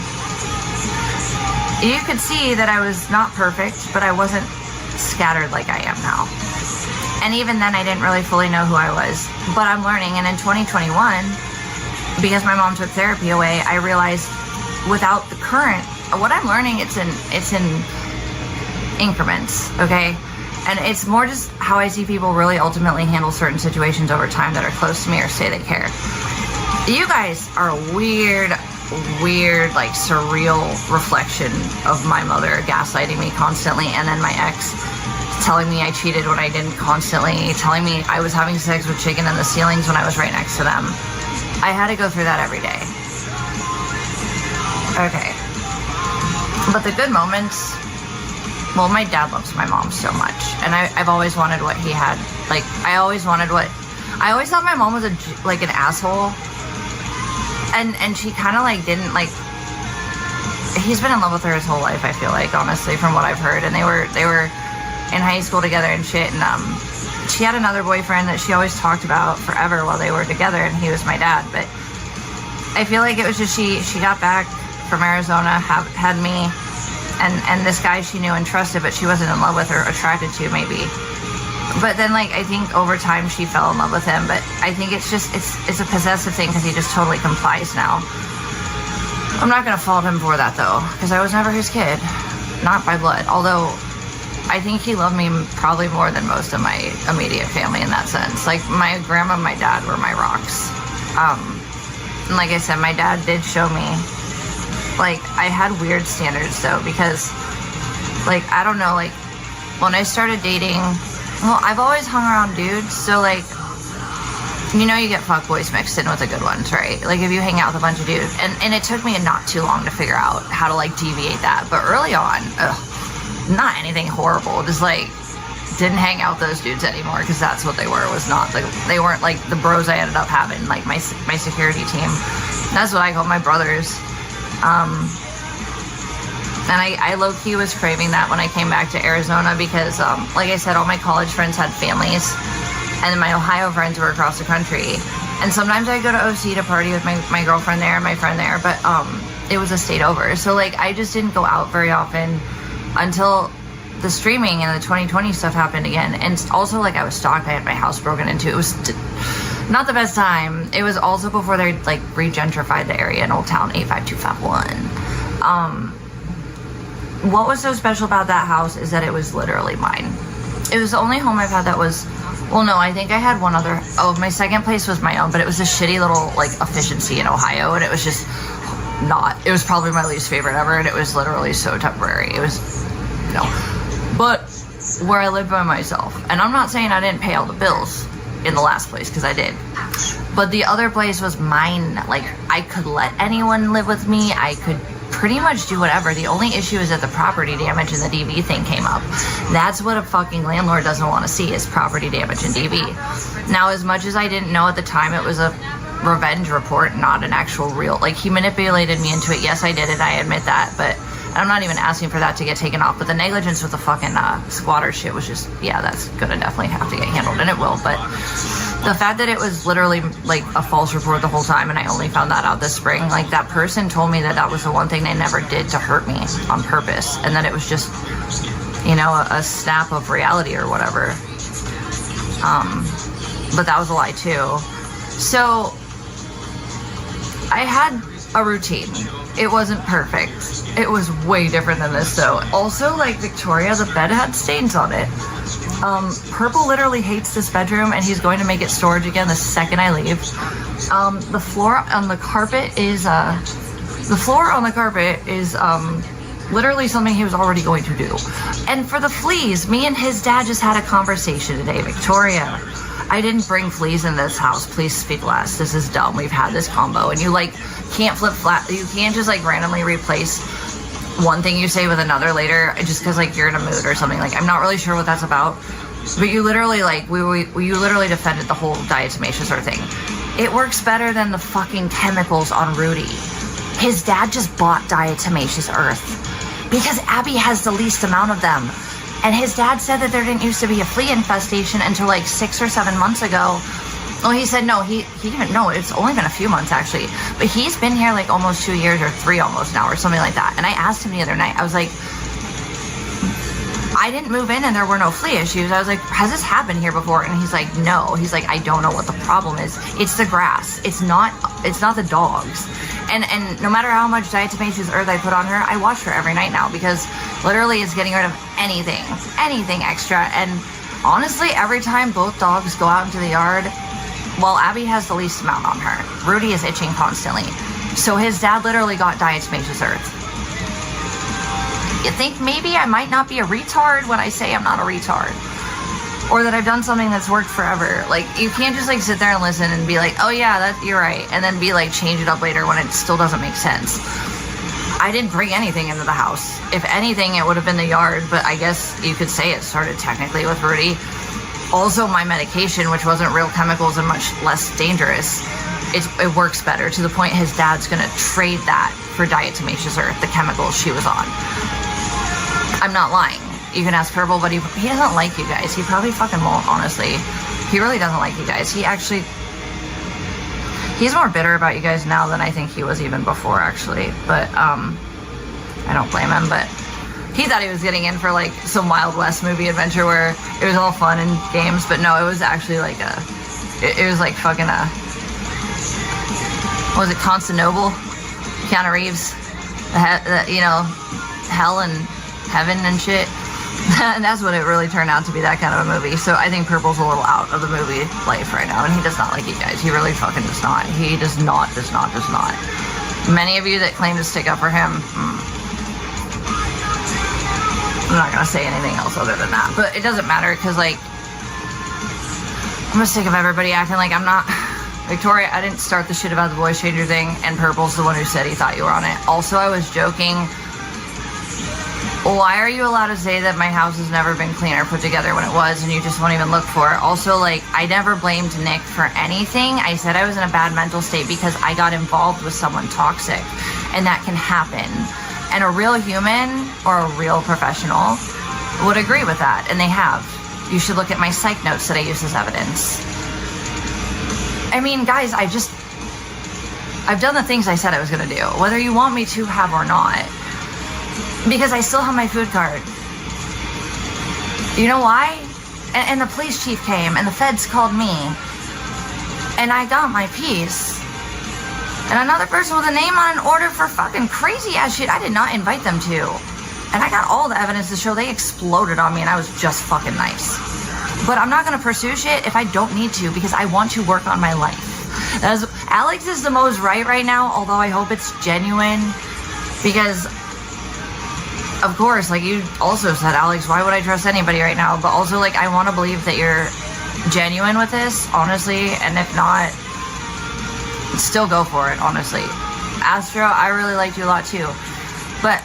you could see that I was not perfect, but I wasn't scattered like I am now. And even then, I didn't really fully know who I was. But I'm learning, and in 2021, because my mom took therapy away, I realized without the current, what I'm learning, it's in increments, okay? And it's more just how I see people really ultimately handle certain situations over time that are close to me or say they care. You guys are weird, like, surreal reflection of my mother gaslighting me constantly, and then my ex telling me I cheated when I didn't constantly, telling me I was having sex with chicken in the ceilings when I was right next to them. I had to go through that every day. Okay. But the good moments, well, my dad loves my mom so much, and I've always wanted what he had. Like, I always thought my mom was an asshole. And she kind of, like, didn't, like, he's been in love with her his whole life, I feel like, honestly, from what I've heard. And they were in high school together and shit. And she had another boyfriend that she always talked about forever while they were together, and he was my dad. But I feel like it was just she got back from Arizona, had me, and this guy she knew and trusted, but she wasn't in love with or attracted to, maybe. But then, like, I think over time she fell in love with him. But I think it's a possessive thing because he just totally complies now. I'm not going to fault him for that, though, because I was never his kid. Not by blood. Although, I think he loved me probably more than most of my immediate family in that sense. Like, my grandma and my dad were my rocks. And like I said, my dad did show me, like, I had weird standards, though, because, like, I don't know, like, when I started dating... Well, I've always hung around dudes, so, like, you know you get fuckboys mixed in with the good ones, right? Like if you hang out with a bunch of dudes, and it took me not too long to figure out how to like deviate that, but early on, not anything horrible, just like didn't hang out with those dudes anymore because that's what they were. Was not like they weren't like the bros I ended up having, like my security team. That's what I call my brothers. And I low-key was craving that when I came back to Arizona because, like I said, all my college friends had families, and my Ohio friends were across the country. And sometimes I'd go to OC to party with my girlfriend there, my friend there, but it was a state over. So, like, I just didn't go out very often until the streaming and the 2020 stuff happened again. And also, like, I was stalked. I had my house broken into. It was not the best time. It was also before they, like, re-gentrified the area in Old Town 85251. What was so special about that house is that it was literally mine. It was the only home I've had that was, well, no, I think I had one other. Oh, my second place was my own, but it was a shitty little, like, efficiency in Ohio, and it was just not. It was probably my least favorite ever, and it was literally so temporary. It was, But where I lived by myself, and I'm not saying I didn't pay all the bills in the last place, because I did. But the other place was mine. Like, I could let anyone live with me. I could pretty much do whatever. The only issue is that the property damage and the DV thing came up. That's what a fucking landlord doesn't want to see, is property damage and DV. Now, as much as I didn't know at the time, it was a revenge report, not an actual real, like, he manipulated me into it. Yes, I did it, I admit that, but I'm not even asking for that to get taken off. But the negligence with the fucking squatter shit was just, yeah, that's gonna definitely have to get handled, and it will. But the fact that it was literally like a false report the whole time, and I only found that out this spring, like, that person told me that that was the one thing they never did to hurt me on purpose, and that it was just, a snap of reality or whatever. But that was a lie too. So I had a routine. It wasn't perfect. It was way different than this, though. Also, like, Victoria, the bed had stains on it. Purple literally hates this bedroom, and he's going to make it storage again the second I leave. The floor on the carpet is literally something he was already going to do. And for the fleas, me and his dad just had a conversation today. Victoria, I didn't bring fleas in this house. Please speak less. This is dumb. We've had this combo, and you, like, can't flip flat. You can't just, like, randomly replace one thing you say with another later just because, like, you're in a mood or something. Like, I'm not really sure what that's about, but you literally, like, you literally defended the whole diatomaceous earth thing. It works better than the fucking chemicals on Rudy. His dad just bought diatomaceous earth because Abby has the least amount of them. And his dad said that there didn't used to be a flea infestation until like 6 or 7 months ago. Well, he said no, he didn't know. It's only been a few months, actually. But he's been here like almost 2 years or 3 almost now or something like that. And I asked him the other night, I was like, I didn't move in and there were no flea issues. I was like, has this happened here before? And he's like, no. He's like, I don't know what the problem is. It's the grass. It's not the dogs. And no matter how much diatomaceous earth I put on her, I wash her every night now because literally it's getting rid of anything extra. And honestly, every time both dogs go out into the yard, well, Abby has the least amount on her. Rudy is itching constantly. So his dad literally got diatomaceous earth. You think maybe I might not be a retard when I say I'm not a retard? Or that I've done something that's worked forever. Like, you can't just, like, sit there and listen and be like, oh yeah, you're right. And then be like, change it up later when it still doesn't make sense. I didn't bring anything into the house. If anything, it would have been the yard, but I guess you could say it started technically with Rudy. Also, my medication, which wasn't real chemicals and much less dangerous, it works better, to the point his dad's gonna trade that for diatomaceous earth, the chemicals she was on. I'm not lying. You can ask Purple, but he doesn't like you guys. He probably fucking won't, honestly. He really doesn't like you guys. He's more bitter about you guys now than I think he was even before, actually. But, I don't blame him, but he thought he was getting in for, like, some Wild West movie adventure where it was all fun and games, but no, it was actually, like, it was, like, fucking, what was it, Constantinople? Keanu Reeves? Hell and heaven and shit. And that's what it really turned out to be, that kind of a movie. So I think Purple's a little out of the movie life right now, and he does not like you guys. He really fucking does not. He does not. Many of you that claim to stick up for him, I'm not gonna say anything else other than that. But it doesn't matter, because, like, I'm sick of everybody acting like I'm not. Victoria, I didn't start the shit about the voice changer thing, and Purple's the one who said he thought you were on it. Also, I was joking. Why are you allowed to say that my house has never been clean or put together when it was, and you just won't even look for it? Also, like, I never blamed Nick for anything. I said I was in a bad mental state because I got involved with someone toxic, and that can happen. And a real human or a real professional would agree with that, and they have. You should look at my psych notes that I use as evidence. I mean, guys, I've done the things I said I was going to do, whether you want me to have or not, because I still have my food card. You know why? And the police chief came, and the feds called me, and I got my piece. And another person with a name on an order for fucking crazy ass shit I did not invite them to. And I got all the evidence to show they exploded on me, and I was just fucking nice. But I'm not going to pursue shit if I don't need to, because I want to work on my life. Alex is the most right now, although I hope it's genuine. Because, of course, like you also said, Alex, why would I trust anybody right now? But also, like, I want to believe that you're genuine with this, honestly. And if not, still go for it, honestly. Astro, I really liked you a lot too. But,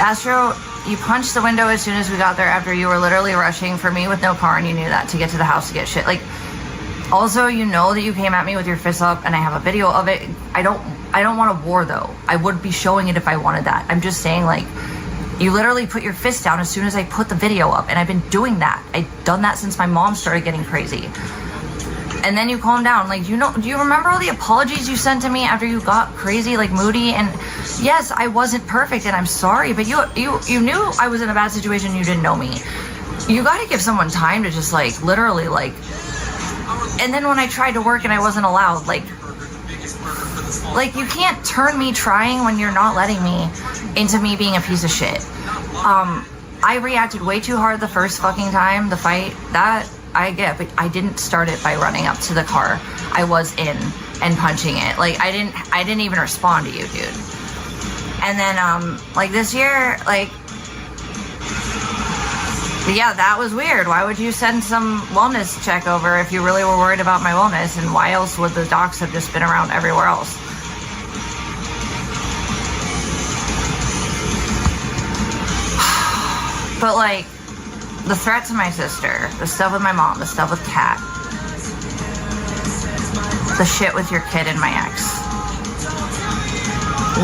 Astro, you punched the window as soon as we got there after you were literally rushing for me with no car, and you knew that, to get to the house to get shit. Like, also, you know that you came at me with your fist up, and I have a video of it. I don't want a war, though. I would be showing it if I wanted that. I'm just saying, like, you literally put your fist down as soon as I put the video up, and I've been doing that. I've done that since my mom started getting crazy. And then you calm down. Like, do you remember all the apologies you sent to me after you got crazy, like moody? And yes, I wasn't perfect, and I'm sorry, but you knew I was in a bad situation. You didn't know me. You got to give someone time to just, like, literally, like. And then when I tried to work and I wasn't allowed, like you can't turn me trying when you're not letting me into me being a piece of shit. I reacted way too hard the first fucking time, the fight. That I get, but I didn't start it by running up to the car. I was in and punching it. Like, I didn't even respond to you, dude. And then, like, this year, like, yeah, that was weird. Why would you send some wellness check over if you really were worried about my wellness? And why else would the docs have just been around everywhere else? But, like, the threat to my sister, the stuff with my mom, the stuff with Kat, the shit with your kid and my ex.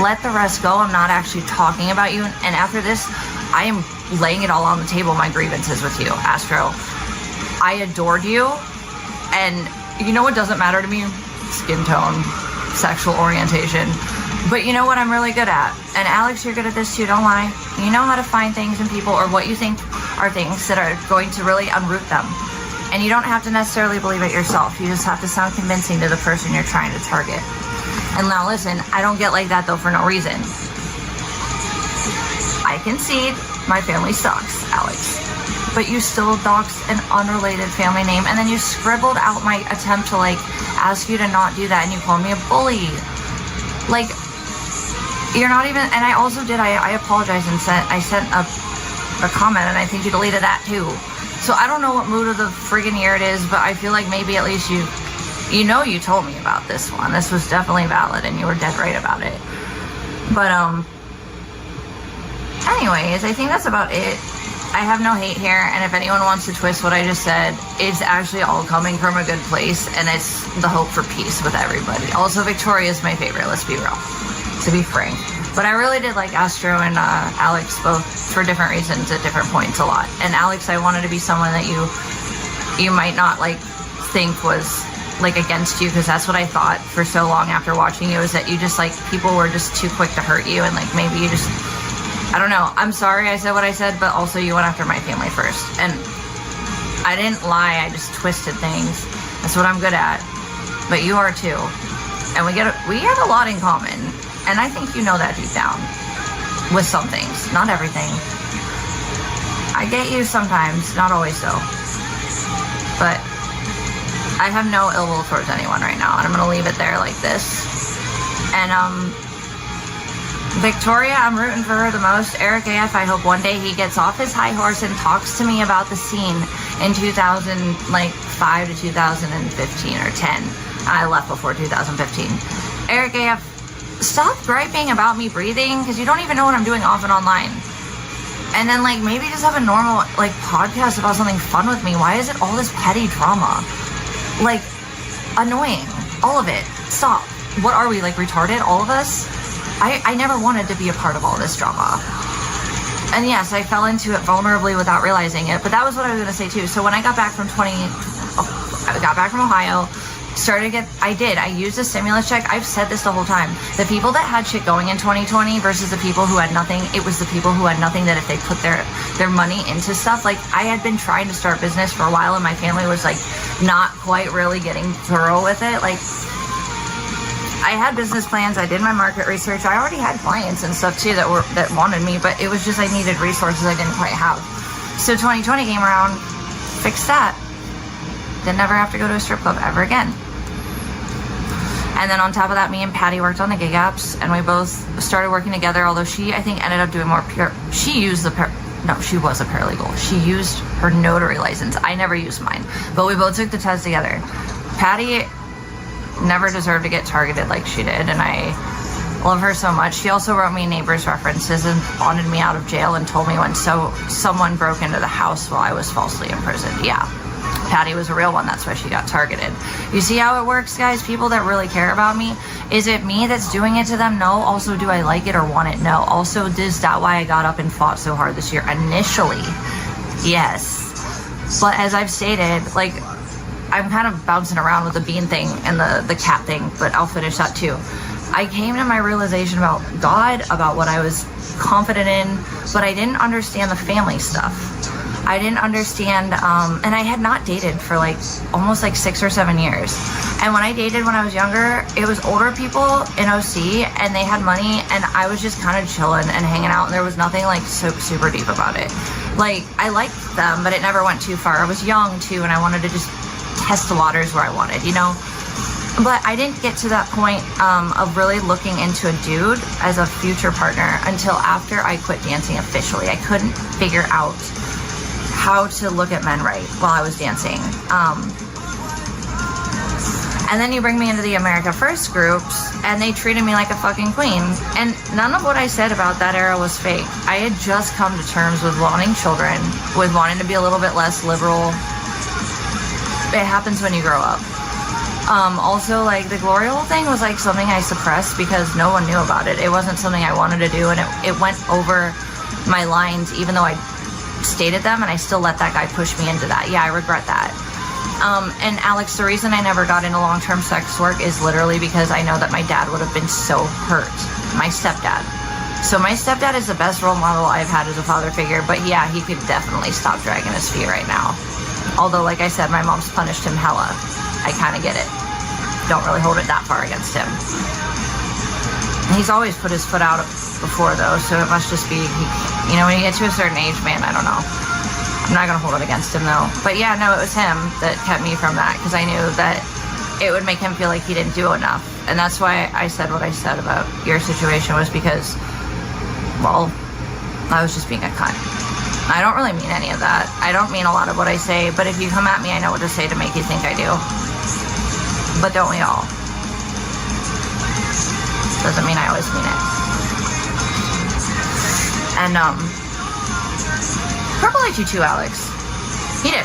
Let the rest go. I'm not actually talking about you. And after this, I am laying it all on the table, my grievances with you, Astro. I adored you. And you know what doesn't matter to me? Skin tone, sexual orientation. But you know what I'm really good at? And Alex, you're good at this too, don't lie. You know how to find things in people, or what you think are things that are going to really unroot them. And you don't have to necessarily believe it yourself. You just have to sound convincing to the person you're trying to target. And now listen, I don't get like that though for no reason. I concede my family sucks, Alex. But you still doxed an unrelated family name, and then you scribbled out my attempt to, like, ask you to not do that, and you called me a bully. Like, you're not even. And I also did, I apologized and I sent a comment, and I think you deleted that too. So I don't know what mood of the friggin' year it is, but I feel like maybe at least you told me about this one. This was definitely valid, and you were dead right about it. But anyways, I think that's about it. I have no hate here, and if anyone wants to twist what I just said, it's actually all coming from a good place, and it's the hope for peace with everybody. Also, Victoria's my favorite, let's be real, to be frank. But I really did like Astro and Alex, both for different reasons at different points a lot. And Alex, I wanted to be someone that you might not, like, think was, like, against you, because that's what I thought for so long after watching you, is that you just, like, people were just too quick to hurt you, and, like, maybe you just, I don't know. I'm sorry I said what I said, but also you went after my family first. And I didn't lie, I just twisted things. That's what I'm good at. But you are too. And we have a lot in common. And I think you know that deep down. With some things, not everything. I get you sometimes, not always though. But I have no ill will towards anyone right now, and I'm gonna leave it there like this. And Victoria, I'm rooting for her the most. Eric AF, I hope one day he gets off his high horse and talks to me about the scene in 2005 to 2015 or 10. I left before 2015. Eric AF, stop griping about me breathing because you don't even know what I'm doing off and online. And then like maybe just have a normal like podcast about something fun with me. Why is it all this petty drama? Like annoying. All of it. Stop. What are we, like retarded? All of us? I never wanted to be a part of all this drama. And yes, I fell into it vulnerably without realizing it. But that was what I was going to say too. So when I got back from Ohio, I used a stimulus check. I've said this the whole time. The people that had shit going in 2020 versus the people who had nothing, it was the people who had nothing that if they put their money into stuff, like I had been trying to start business for a while and my family was like not quite really getting thorough with it. Like I had business plans, I did my market research, I already had clients and stuff too that wanted me, but it was just I needed resources I didn't quite have. So 2020 came around, fixed that. Then never have to go to a strip club ever again. And then on top of that, me and Patty worked on the gig apps and we both started working together, although she, I think, ended up doing more she was a paralegal. She used her notary license. I never used mine, but we both took the test together. Patty never deserved to get targeted like she did, and I love her so much. She also wrote me neighbors references and bonded me out of jail and told me when someone broke into the house while I was falsely imprisoned. Yeah, Patty was a real one. That's why she got targeted. You see how it works, guys? People that really care about me. Is it me that's doing it to them? No. Also, do I like it or want it? No. Also, is that why I got up and fought so hard this year? Initially, yes. But as I've stated, like, I'm kind of bouncing around with the bean thing and the cat thing, but I'll finish that too. I came to my realization about God, about what I was confident in, but I didn't understand the family stuff. I didn't understand, and I had not dated for like almost like 6 or 7 years. And when I dated when I was younger, it was older people in OC and they had money and I was just kind of chilling and hanging out and there was nothing like super deep about it. Like I liked them, but it never went too far. I was young too and I wanted to just test the waters where I wanted, you know? But I didn't get to that point of really looking into a dude as a future partner until after I quit dancing officially. I couldn't figure out how to look at men right while I was dancing. And then you bring me into the America First groups and they treated me like a fucking queen. And none of what I said about that era was fake. I had just come to terms with wanting children, with wanting to be a little bit less liberal. It happens when you grow up. Also, like, the glory hole thing was like something I suppressed because no one knew about it. It wasn't something I wanted to do, and it went over my lines even though I stated them, and I still let that guy push me into that. Yeah, I regret that. And Alex, the reason I never got into long-term sex work is literally because I know that my dad would have been so hurt. My stepdad. So my stepdad is the best role model I've had as a father figure, but yeah, he could definitely stop dragging his feet right now. Although, like I said, my mom's punished him hella. I kind of get it. Don't really hold it that far against him. He's always put his foot out before, though, so it must just be, you know, when you get to a certain age, man, I don't know. I'm not going to hold it against him, though. But yeah, no, it was him that kept me from that, because I knew that it would make him feel like he didn't do enough. And that's why I said what I said about your situation, was because, well, I was just being a cunt. I don't really mean any of that. I don't mean a lot of what I say, but if you come at me, I know what to say to make you think I do. But don't we all? Doesn't mean I always mean it. And, Purple liked you too, Alex. He did.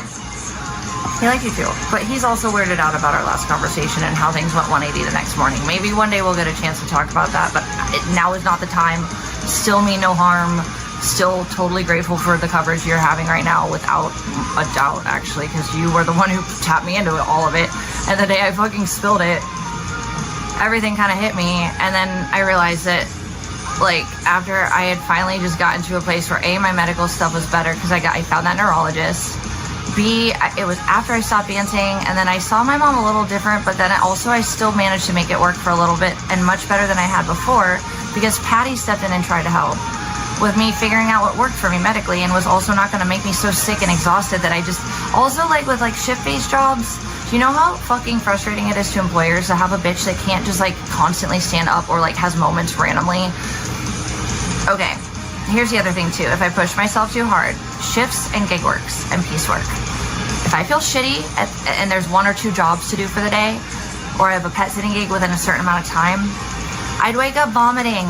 He liked you too. But he's also weirded out about our last conversation and how things went 180 the next morning. Maybe one day we'll get a chance to talk about that, but now is not the time. Still mean no harm. Still totally grateful for the coverage you're having right now, without a doubt, actually, because you were the one who tapped me into it, all of it. And the day I fucking spilled it, everything kind of hit me. And then I realized that, like, after I had finally just gotten to a place where A, my medical stuff was better because I found that neurologist. B, it was after I stopped dancing, and then I saw my mom a little different, but then also I still managed to make it work for a little bit, and much better than I had before, because Patty stepped in and tried to help with me figuring out what worked for me medically, and was also not going to make me so sick and exhausted that I just, also like with like shift-based jobs, do you know how fucking frustrating it is to employers to have a bitch that can't just like constantly stand up or like has moments randomly? Okay, here's the other thing too. If I push myself too hard, shifts and gig works and piecework. If I feel shitty and there's 1 or 2 jobs to do for the day, or I have a pet sitting gig within a certain amount of time, I'd wake up vomiting.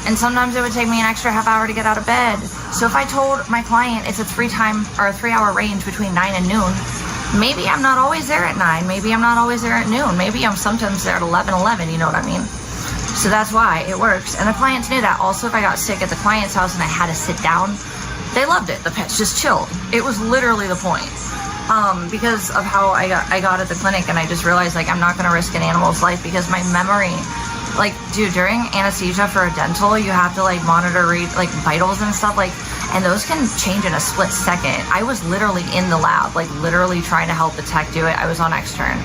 And sometimes it would take me an extra half hour to get out of bed. So if I told my client it's a 3-hour range between 9 and noon, maybe I'm not always there at 9. Maybe I'm not always there at noon. Maybe I'm sometimes there at 11, you know what I mean? So that's why it works. And the clients knew that. Also, if I got sick at the client's house and I had to sit down, they loved it. The pets just chilled. It was literally the point. Because of how I got at the clinic, and I just realized, like, I'm not going to risk an animal's life because my memory, like, dude, during anesthesia for a dental, you have to, like, monitor, like, vitals and stuff, like, and those can change in a split second. I was literally in the lab, like, literally trying to help the tech do it. I was on extern.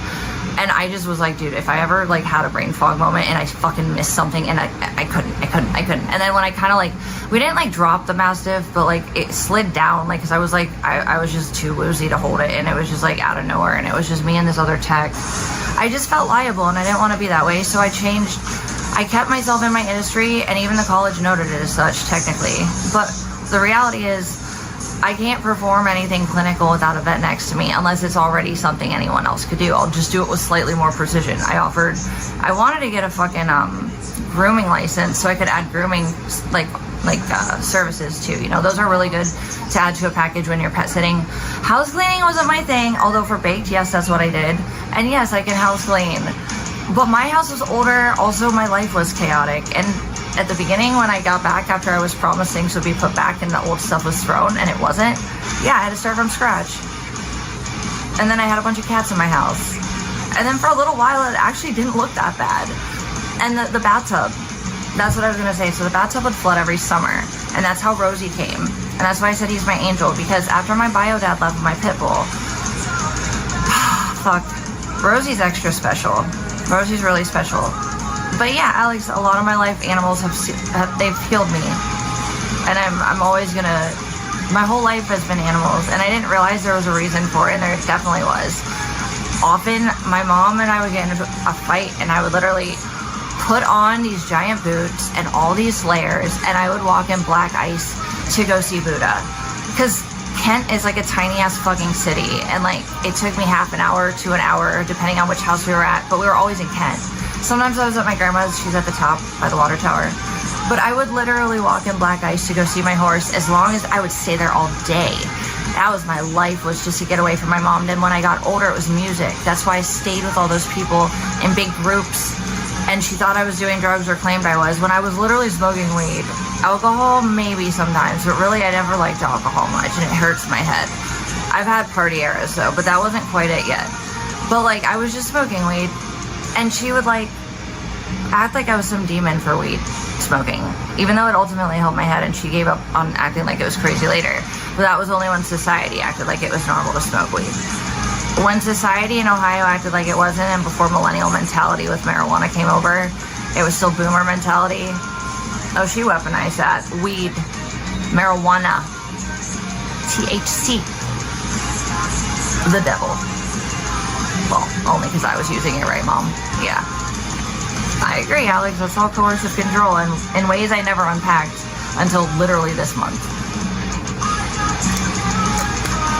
And I just was like, dude, if I ever, like, had a brain fog moment and I fucking missed something and I couldn't. And then when I kind of, like, we didn't, like, drop the Mastiff, but, like, it slid down, like, because I was, like, I was just too woozy to hold it, and it was just, like, out of nowhere, and it was just me and this other tech. I just felt liable, and I didn't want to be that way, so I changed. I kept myself in my industry, and even the college noted it as such, technically. But the reality is, I can't perform anything clinical without a vet next to me unless it's already something anyone else could do. I'll just do it with slightly more precision. I wanted to get a fucking grooming license so I could add grooming services too. You know, those are really good to add to a package when you're pet sitting. House cleaning wasn't my thing, although for baked, yes, that's what I did. And yes, I can house clean. But my house was older. Also, my life was chaotic. And at the beginning, when I got back after I was promised things would be put back and the old stuff was thrown and it wasn't, yeah, I had to start from scratch. And then I had a bunch of cats in my house. And then for a little while, it actually didn't look that bad. And the bathtub, that's what I was going to say. So the bathtub would flood every summer. And that's how Rosie came. And that's why I said he's my angel, because after my bio dad left my pit bull, fuck, Rosie's extra special. Rosie's really special. But yeah, Alex, a lot of my life animals they've healed me. And I'm always gonna, my whole life has been animals, and I didn't realize there was a reason for it, and there definitely was. Often, my mom and I would get into a fight, and I would literally put on these giant boots and all these layers, and I would walk in black ice to go see Buddha. Because Kent is like a tiny ass fucking city, and like, it took me half an hour to an hour, depending on which house we were at, but we were always in Kent. Sometimes I was at my grandma's, she's at the top by the water tower. But I would literally walk in black ice to go see my horse, as long as I would stay there all day. That was my life, was just to get away from my mom. Then when I got older, it was music. That's why I stayed with all those people in big groups. And she thought I was doing drugs, or claimed I was, when I was literally smoking weed. Alcohol, maybe sometimes, but really I never liked alcohol much, and it hurts my head. I've had party eras though, but that wasn't quite it yet. But like, I was just smoking weed. And she would like act like I was some demon for weed smoking, even though it ultimately helped my head, and she gave up on acting like it was crazy later. But that was only when society acted like it was normal to smoke weed. When society in Ohio acted like it wasn't, and before millennial mentality with marijuana came over, it was still boomer mentality. Oh, she weaponized that. Weed, marijuana, THC, the devil. Well, only because I was using it, right, Mom? Yeah. I agree, Alex. That's all coercive control, and in ways I never unpacked until literally this month.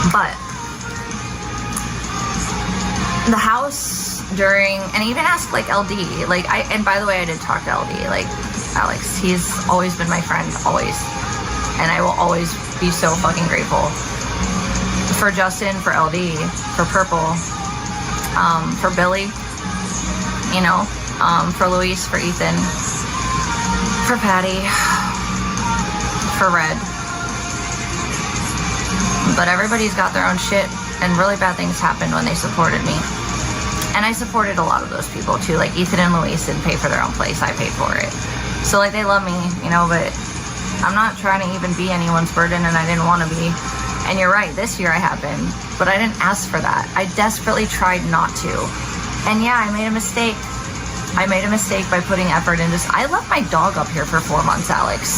But the house during, and even ask like LD, like and by the way, I did talk to LD, like Alex. He's always been my friend, always, and I will always be so fucking grateful for Justin, for LD, for Purple. For Billy, you know, for Luis, for Ethan, for Patty, for Red. But everybody's got their own shit, and really bad things happened when they supported me. And I supported a lot of those people too, like Ethan and Luis didn't pay for their own place, I paid for it. So like, they love me, you know, but I'm not trying to even be anyone's burden, and I didn't want to be. And you're right, this year I have been, but I didn't ask for that. I desperately tried not to. And yeah, I made a mistake. I made a mistake by putting effort into this. I left my dog up here for 4 months, Alex.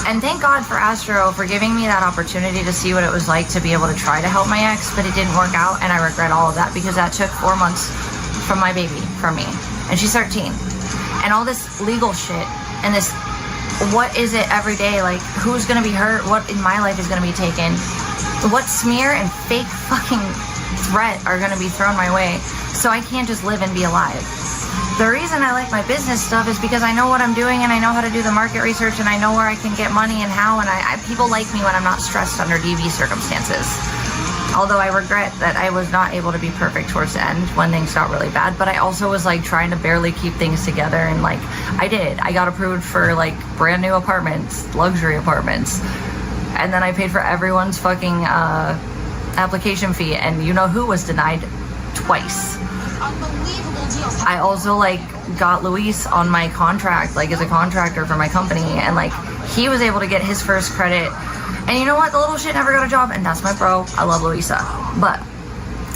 And thank God for Astro for giving me that opportunity to see what it was like to be able to try to help my ex, but it didn't work out, and I regret all of that, because that took 4 months from my baby, from me. And she's 13. And all this legal shit, and this what is it every day? Like, who's gonna be hurt? What in my life is gonna be taken? What smear and fake fucking threat are gonna be thrown my way? So I can't just live and be alive. The reason I like my business stuff is because I know what I'm doing and I know how to do the market research and I know where I can get money and how, and people like me when I'm not stressed under DV circumstances. Although I regret that I was not able to be perfect towards the end when things got really bad, but I also was like trying to barely keep things together, and like I got approved for like brand new apartments, luxury apartments, and then I paid for everyone's fucking application fee, and you know who was denied twice. I also like got Luis on my contract, like as a contractor for my company, and like he was able to get his first credit. And you know what? The little shit never got a job, and that's my bro. I love Luisa. But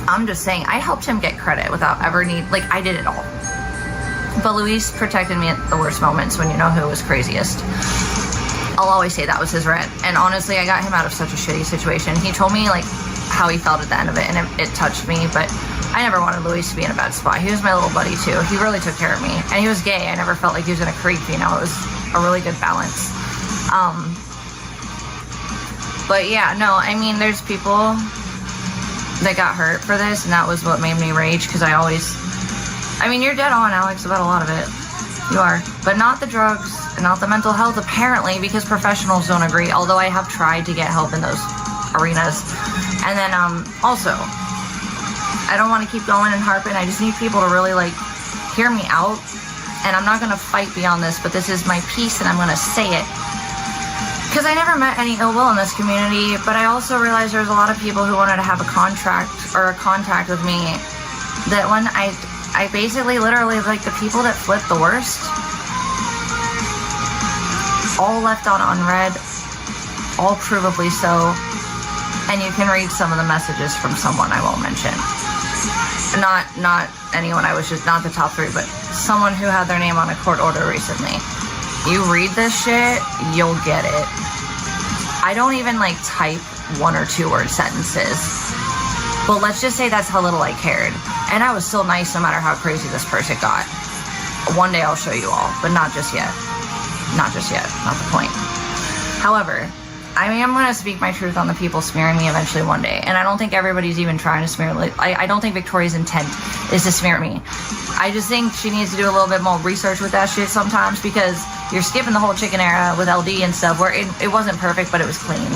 I'm just saying, I helped him get credit without ever I did it all. But Luis protected me at the worst moments when you know who was craziest. I'll always say that was his rent. And honestly, I got him out of such a shitty situation. He told me like how he felt at the end of it, and it touched me, but I never wanted Luis to be in a bad spot. He was my little buddy too. He really took care of me. And he was gay. I never felt like he was gonna creep, you know. It was a really good balance. But yeah, no, I mean, there's people that got hurt for this, and that was what made me rage, because I mean, you're dead on, Alex, about a lot of it. You are. But not the drugs, and not the mental health, apparently, because professionals don't agree, although I have tried to get help in those arenas. And then, also, I don't want to keep going and harping, I just need people to really, like, hear me out, and I'm not going to fight beyond this, but this is my piece, and I'm going to say it. Because I never met any ill will in this community, but I also realized there's a lot of people who wanted to have a contract or a contact with me, that when I basically literally, like, the people that flipped the worst, all left on unread, all provably so, and you can read some of the messages from someone I won't mention. Not anyone, I was just, not the top three, but someone who had their name on a court order recently. You read this shit, you'll get it. I don't even like type 1 or 2 word sentences. But let's just say that's how little I cared. And I was still nice no matter how crazy this person got. One day I'll show you all, but not just yet. Not just yet, not the point. However, I mean, I'm going to speak my truth on the people smearing me eventually one day. And I don't think everybody's even trying to smear me. I don't think Victoria's intent is to smear me. I just think she needs to do a little bit more research with that shit sometimes, because you're skipping the whole chicken era with LD and stuff, where it wasn't perfect, but it was clean.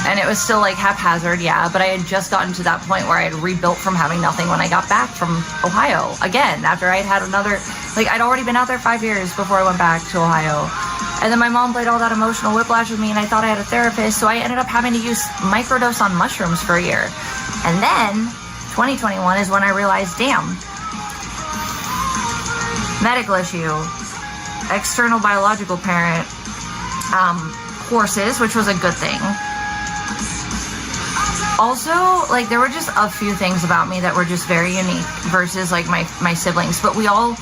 And it was still like haphazard, yeah, but I had just gotten to that point where I had rebuilt from having nothing when I got back from Ohio. Again, after I'd had another, like, I'd already been out there 5 years before I went back to Ohio. And then my mom played all that emotional whiplash with me, and I thought I had a therapist, so I ended up having to use microdose on mushrooms for a year. And then 2021 is when I realized, damn, medical issue, external biological parent, horses, which was a good thing. Also, like, there were just a few things about me that were just very unique versus like my siblings, but we all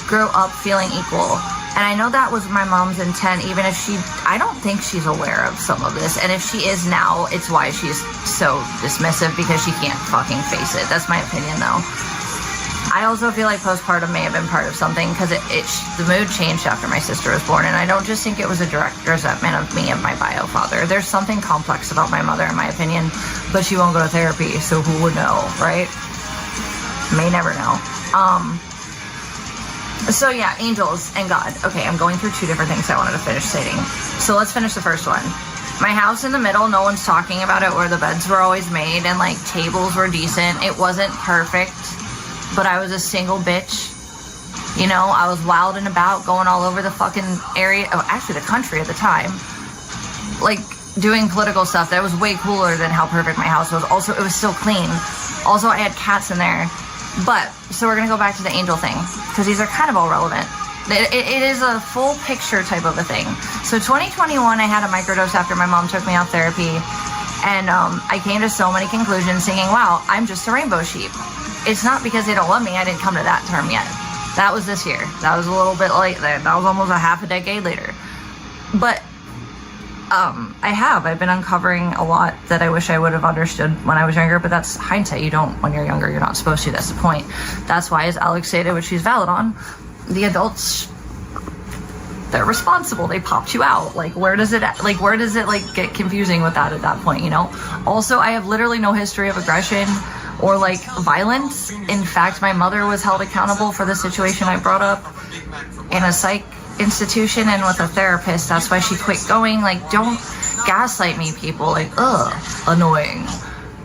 grew up feeling equal. And I know that was my mom's intent, even if I don't think she's aware of some of this. And if she is now, it's why she's so dismissive, because she can't fucking face it. That's my opinion, though. I also feel like postpartum may have been part of something, because the mood changed after my sister was born. And I don't just think it was a direct resentment of me and my bio father. There's something complex about my mother, in my opinion, but she won't go to therapy, so who would know, right? May never know. So yeah, angels and God. Okay, I'm going through 2 different things I wanted to finish stating. So let's finish the first one. My house in the middle, no one's talking about it, where the beds were always made and like tables were decent. It wasn't perfect, but I was a single bitch. You know, I was wilding about, going all over the fucking area, actually the country at the time. Like, doing political stuff that was way cooler than how perfect my house was. Also, it was still clean. Also, I had cats in there. But, so we're going to go back to the angel thing, because these are kind of all relevant. It is a full picture type of a thing. So 2021, I had a microdose after my mom took me off therapy. And I came to so many conclusions thinking, wow, I'm just a rainbow sheep. It's not because they don't love me. I didn't come to that term yet. That was this year. That was a little bit late. That was almost a half a decade later. But I've been uncovering a lot that I wish I would have understood when I was younger, but that's hindsight. You don't, when you're younger, you're not supposed to. That's the point. That's why, as Alex stated, which she's valid on, the adults they're responsible. They popped you out. Like, where does it like get confusing with that at that point, you know? Also, I have literally no history of aggression or like violence. In fact, my mother was held accountable for the situation I brought up in a psych institution and with a therapist. That's why she quit going. Like, don't gaslight me, people. Like, annoying.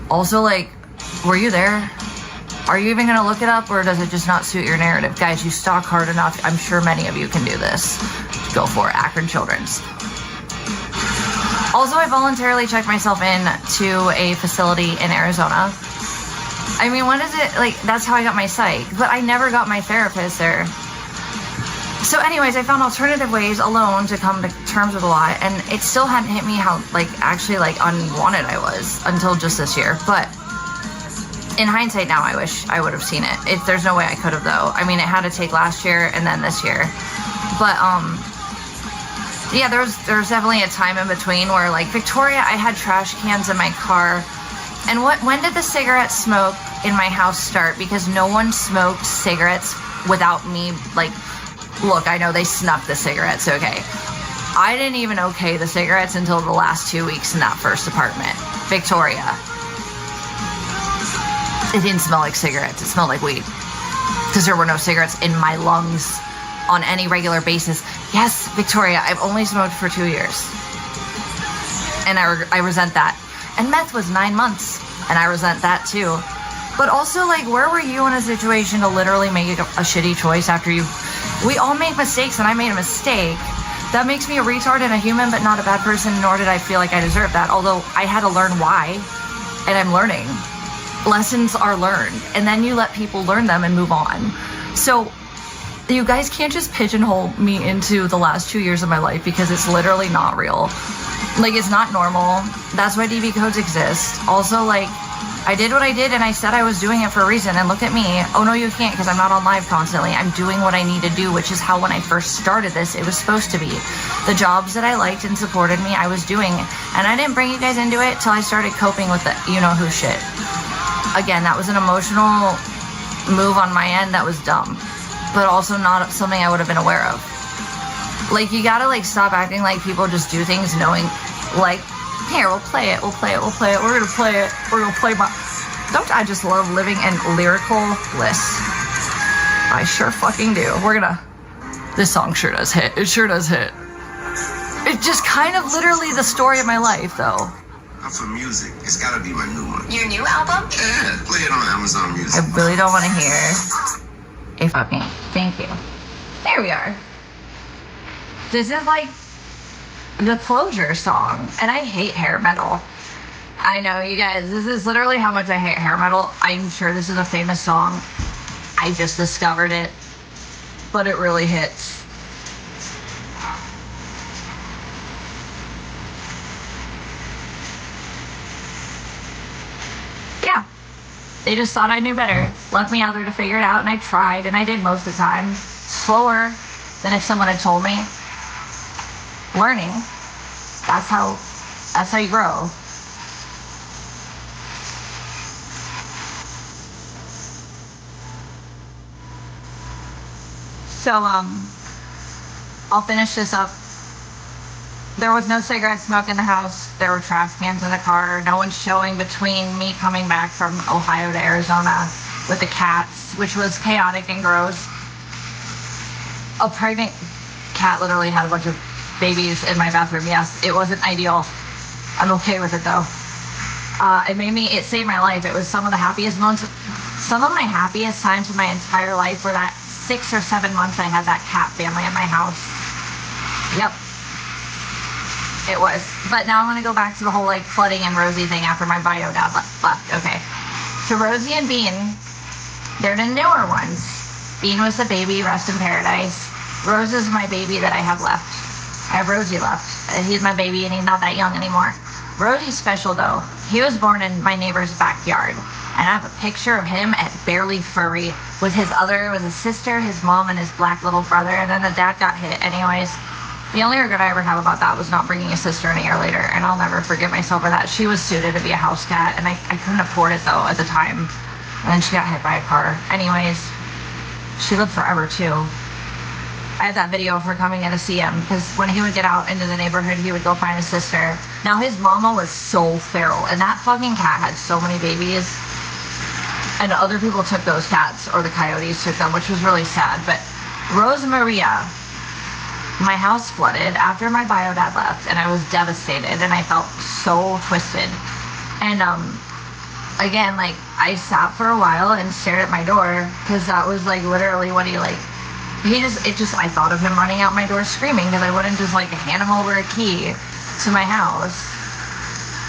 Also, like, were you there? Are you even gonna look it up, or does it just not suit your narrative? Guys, you stalk hard enough. I'm sure many of you can do this. Go for it. Akron Children's. Also, I voluntarily checked myself in to a facility in Arizona. I mean, when is it, like, that's how I got my psych, but I never got my therapist there. So anyways, I found alternative ways alone to come to terms with a lot, and it still hadn't hit me how, like, actually, like, unwanted I was until just this year. But in hindsight now, I wish I would have seen it. There's no way I could have, though. I mean, it had to take last year and then this year. But, yeah, there was definitely a time in between where, like, Victoria, I had trash cans in my car. And when did the cigarette smoke in my house start? Because no one smoked cigarettes without me, like, look, I know they snuffed the cigarettes, okay. I didn't even okay the cigarettes until the last 2 weeks in that first apartment. Victoria. It didn't smell like cigarettes, it smelled like weed. Because there were no cigarettes in my lungs on any regular basis. Yes, Victoria, I've only smoked for 2 years. And I resent that. And meth was 9 months, and I resent that too. But also, like, where were you in a situation to literally make a shitty choice after you... We all make mistakes, and I made a mistake. That makes me a retard and a human, but not a bad person, nor did I feel like I deserved that. Although I had to learn why, and I'm learning. Lessons are learned, and then you let people learn them and move on. So you guys can't just pigeonhole me into the last 2 years of my life, because it's literally not real. Like, it's not normal. That's why DB codes exist. Also, like, I did what I did, and I said I was doing it for a reason, and look at me. Oh no, you can't, because I'm not on live constantly. I'm doing what I need to do, which is how when I first started this, it was supposed to be. The jobs that I liked and supported me, I was doing, and I didn't bring you guys into it till I started coping with the you-know-who shit. Again, that was an emotional move on my end that was dumb, but also not something I would have been aware of. Like, you gotta, like, stop acting like people just do things knowing, like, here, we'll play it, we're gonna play my... Don't I just love living in lyrical bliss? I sure fucking do. This song sure does hit. It sure does hit. It's just kind of literally the story of my life, though. I'm for music. It's gotta be my new one. Your new album? Yeah, play it on Amazon Music. I really don't want to hear a fucking... Thank you. There we are. This is like the closure song, and I hate hair metal. I know, you guys, this is literally how much I hate hair metal. I'm sure this is a famous song. I just discovered it, but it really hits. Yeah, they just thought I knew better, left me out there to figure it out, and I tried, and I did most of the time. Slower than if someone had told me. Learning. That's how you grow. So, I'll finish this up. There was no cigarette smoke in the house. There were trash cans in the car. No one showing between me coming back from Ohio to Arizona with the cats, which was chaotic and gross. A pregnant cat literally had a bunch of babies in my bathroom. Yes, it wasn't ideal. I'm okay with it though. It saved my life. It was some of the happiest moments. Some of my happiest times of my entire life were that 6 or 7 months I had that cat family at my house. Yep. It was. But now I'm going to go back to the whole like flooding and Rosie thing after my bio dad left. Okay. So Rosie and Bean, they're the newer ones. Bean was the baby, rest in paradise. Rose is my baby that I have left. I have Rosie left. He's my baby and he's not that young anymore. Rosie's special though. He was born in my neighbor's backyard. And I have a picture of him at barely furry with his sister, his mom, and his black little brother. And then the dad got hit anyways. The only regret I ever have about that was not bringing a sister in a year later. And I'll never forgive myself for that. She was suited to be a house cat. And I couldn't afford it though at the time. And then she got hit by a car. Anyways, she lived forever too. I have that video of her coming in to see him, because when he would get out into the neighborhood, he would go find his sister. Now, his mama was so feral, and that fucking cat had so many babies. And other people took those cats, or the coyotes took them, which was really sad. But Rosemaria, my house flooded after my bio dad left, and I was devastated, and I felt so twisted. And again, like, I sat for a while and stared at my door, because that was like literally what I thought of him running out my door screaming, because I wouldn't just like hand him over a key to my house.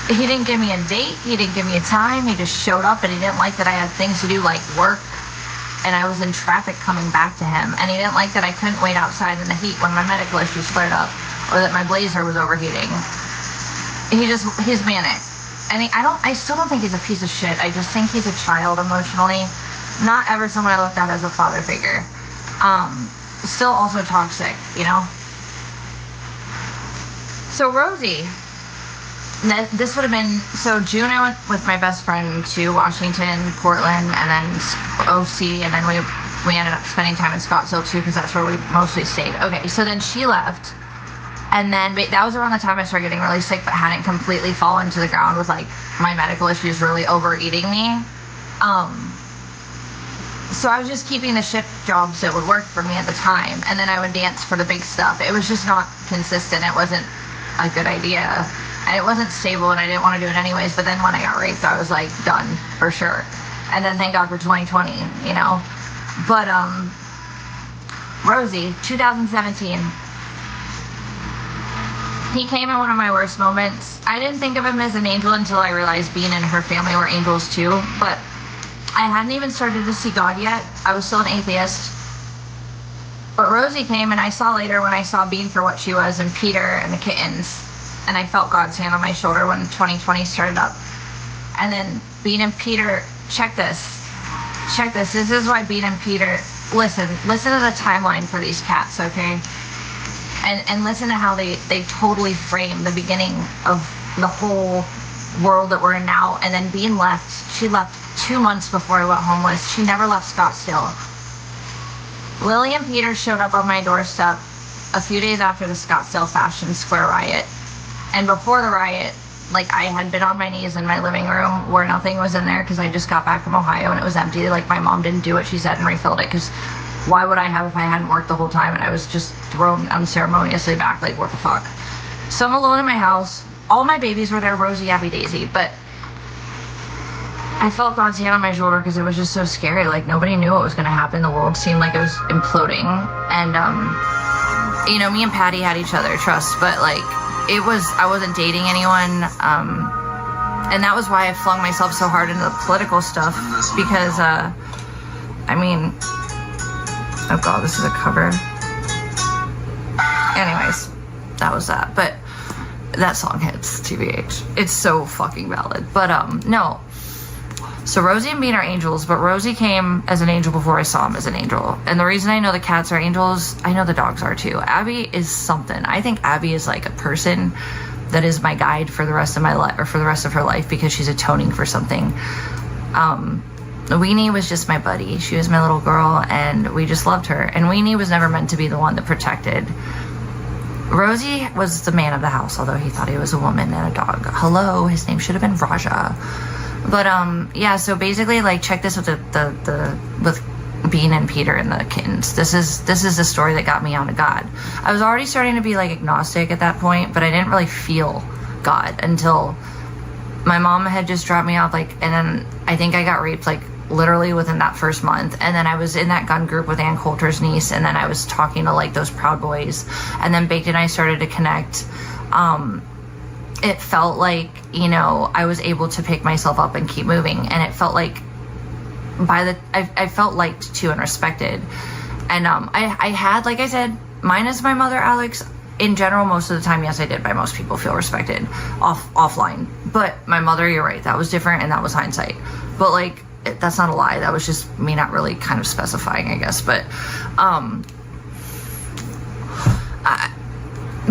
He didn't give me a date, he didn't give me a time, he just showed up, and he didn't like that I had things to do like work, and I was in traffic coming back to him, and he didn't like that I couldn't wait outside in the heat when my medical issues flared up, or that my blazer was overheating. He's manic. And I still don't think he's a piece of shit. I just think he's a child emotionally. Not ever someone I looked at as a father figure. Still also toxic, you know? So Rosie, this would have been, so June I went with my best friend to Washington, Portland, and then OC, and then we ended up spending time in Scottsdale too, because that's where we mostly stayed. Okay, so then she left. And then that was around the time I started getting really sick, but hadn't completely fallen to the ground with like my medical issues really overeating me. So I was just keeping the shift jobs that would work for me at the time, and then I would dance for the big stuff. It was just not consistent. It wasn't a good idea, and it wasn't stable, and I didn't want to do it anyways. But then when I got raped, I was like done for sure. And then thank God for 2020, you know. But Rosie, 2017. He came in one of my worst moments. I didn't think of him as an angel until I realized Bean and her family were angels too, but I hadn't even started to see God yet. I was still an atheist. But Rosie came, and I saw later when I saw Bean for what she was, and Peter and the kittens, and I felt God's hand on my shoulder when 2020 started up. And then Bean and Peter, check this. This is why Bean and Peter, listen to the timeline for these cats, okay? And listen to how they totally frame the beginning of the whole world that we're in now. And then Bean left. She left 2 months before I went homeless. She never left Scottsdale. Lily and Peter showed up on my doorstep a few days after the Scottsdale Fashion Square riot. And before the riot, like, I had been on my knees in my living room where nothing was in there because I just got back from Ohio and it was empty. Like, my mom didn't do what she said and refilled it, because why would I have if I hadn't worked the whole time and I was just thrown unceremoniously back? Like, what the fuck? So I'm alone in my house. All my babies were there, Rosie, Abby, Daisy, but I felt God's hand on my shoulder because it was just so scary. Like, nobody knew what was going to happen. The world seemed like it was imploding. And, you know, me and Patty had each other, trust, but, like, I wasn't dating anyone. And that was why I flung myself so hard into the political stuff, because, I mean, oh God, this is a cover. Anyways, that was that. But that song hits, TBH. It's so fucking valid. But, no. So Rosie and Bean are angels, but Rosie came as an angel before I saw him as an angel. And the reason I know the cats are angels, I know the dogs are too. Abby is something. I think Abby is like a person that is my guide for the rest of my life, or for the rest of her life, because she's atoning for something. Weenie was just my buddy. She was my little girl, and we just loved her. And Weenie was never meant to be the one that protected. Rosie was the man of the house, although he thought he was a woman and a dog. Hello, his name should have been Raja. But yeah, so basically, like, check this with with Bean and Peter and the kittens. This is the story that got me onto God. I was already starting to be like agnostic at that point, but I didn't really feel God until my mom had just dropped me off, like, and then I think I got raped, like, literally within that first month. And then I was in that gun group with Ann Coulter's niece, and then I was talking to, like, those Proud Boys, and then Baked and I started to connect. It felt like, you know, I was able to pick myself up and keep moving, and it felt like I felt liked too and respected. And I had, like I said, minus my mother, Alex, in general, most of the time, yes, I did by most people feel respected offline. But my mother, you're right, that was different, and that was hindsight. But, like, that's not a lie. That was just me not really kind of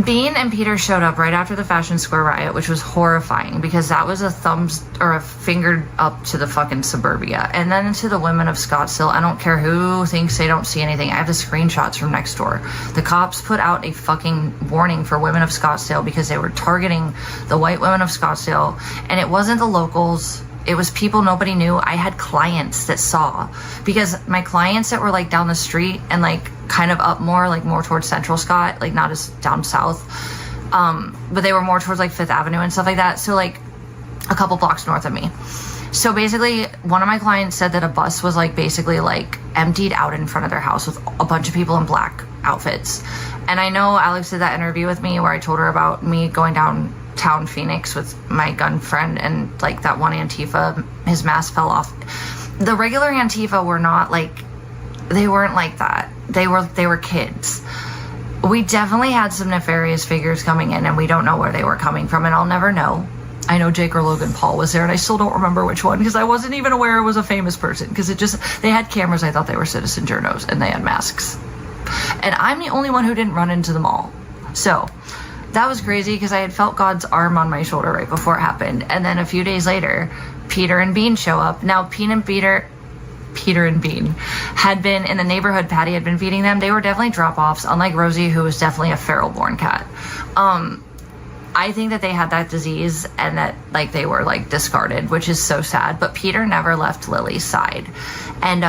Bean and Peter showed up right after the Fashion Square riot, which was horrifying because that was a thumbs or a finger up to the fucking suburbia. And then to the women of Scottsdale, I don't care who thinks they don't see anything. I have the screenshots from next door. The cops put out a fucking warning for women of Scottsdale because they were targeting the white women of Scottsdale. And it wasn't the locals. It was people nobody knew. I had clients that saw, because my clients that were like down the street and like kind of up more, like more towards Central Scott, like not as down south, but they were more towards like Fifth Avenue and stuff like that. So like a couple blocks north of me. So basically one of my clients said that a bus was like basically like emptied out in front of their house with a bunch of people in black outfits. And I know Alex did that interview with me where I told her about me going downtown Phoenix with my gun friend, and like that one Antifa, his mask fell off. The regular Antifa were not like, they weren't like that. They were kids. We definitely had some nefarious figures coming in, and we don't know where they were coming from, and I'll never know. I know Jake or Logan Paul was there, and I still don't remember which one because I wasn't even aware it was a famous person, because they had cameras. I thought they were citizen journos, and they had masks. And I'm the only one who didn't run into them all. So that was crazy because I had felt God's arm on my shoulder right before it happened. And then a few days later, Peter and Bean show up. Now, Peter and Bean had been in the neighborhood. Patty had been feeding them. They were definitely drop-offs, unlike Rosie, who was definitely a feral-born cat. I think that they had that disease and that like they were like discarded, which is so sad. But Peter never left Lily's side. And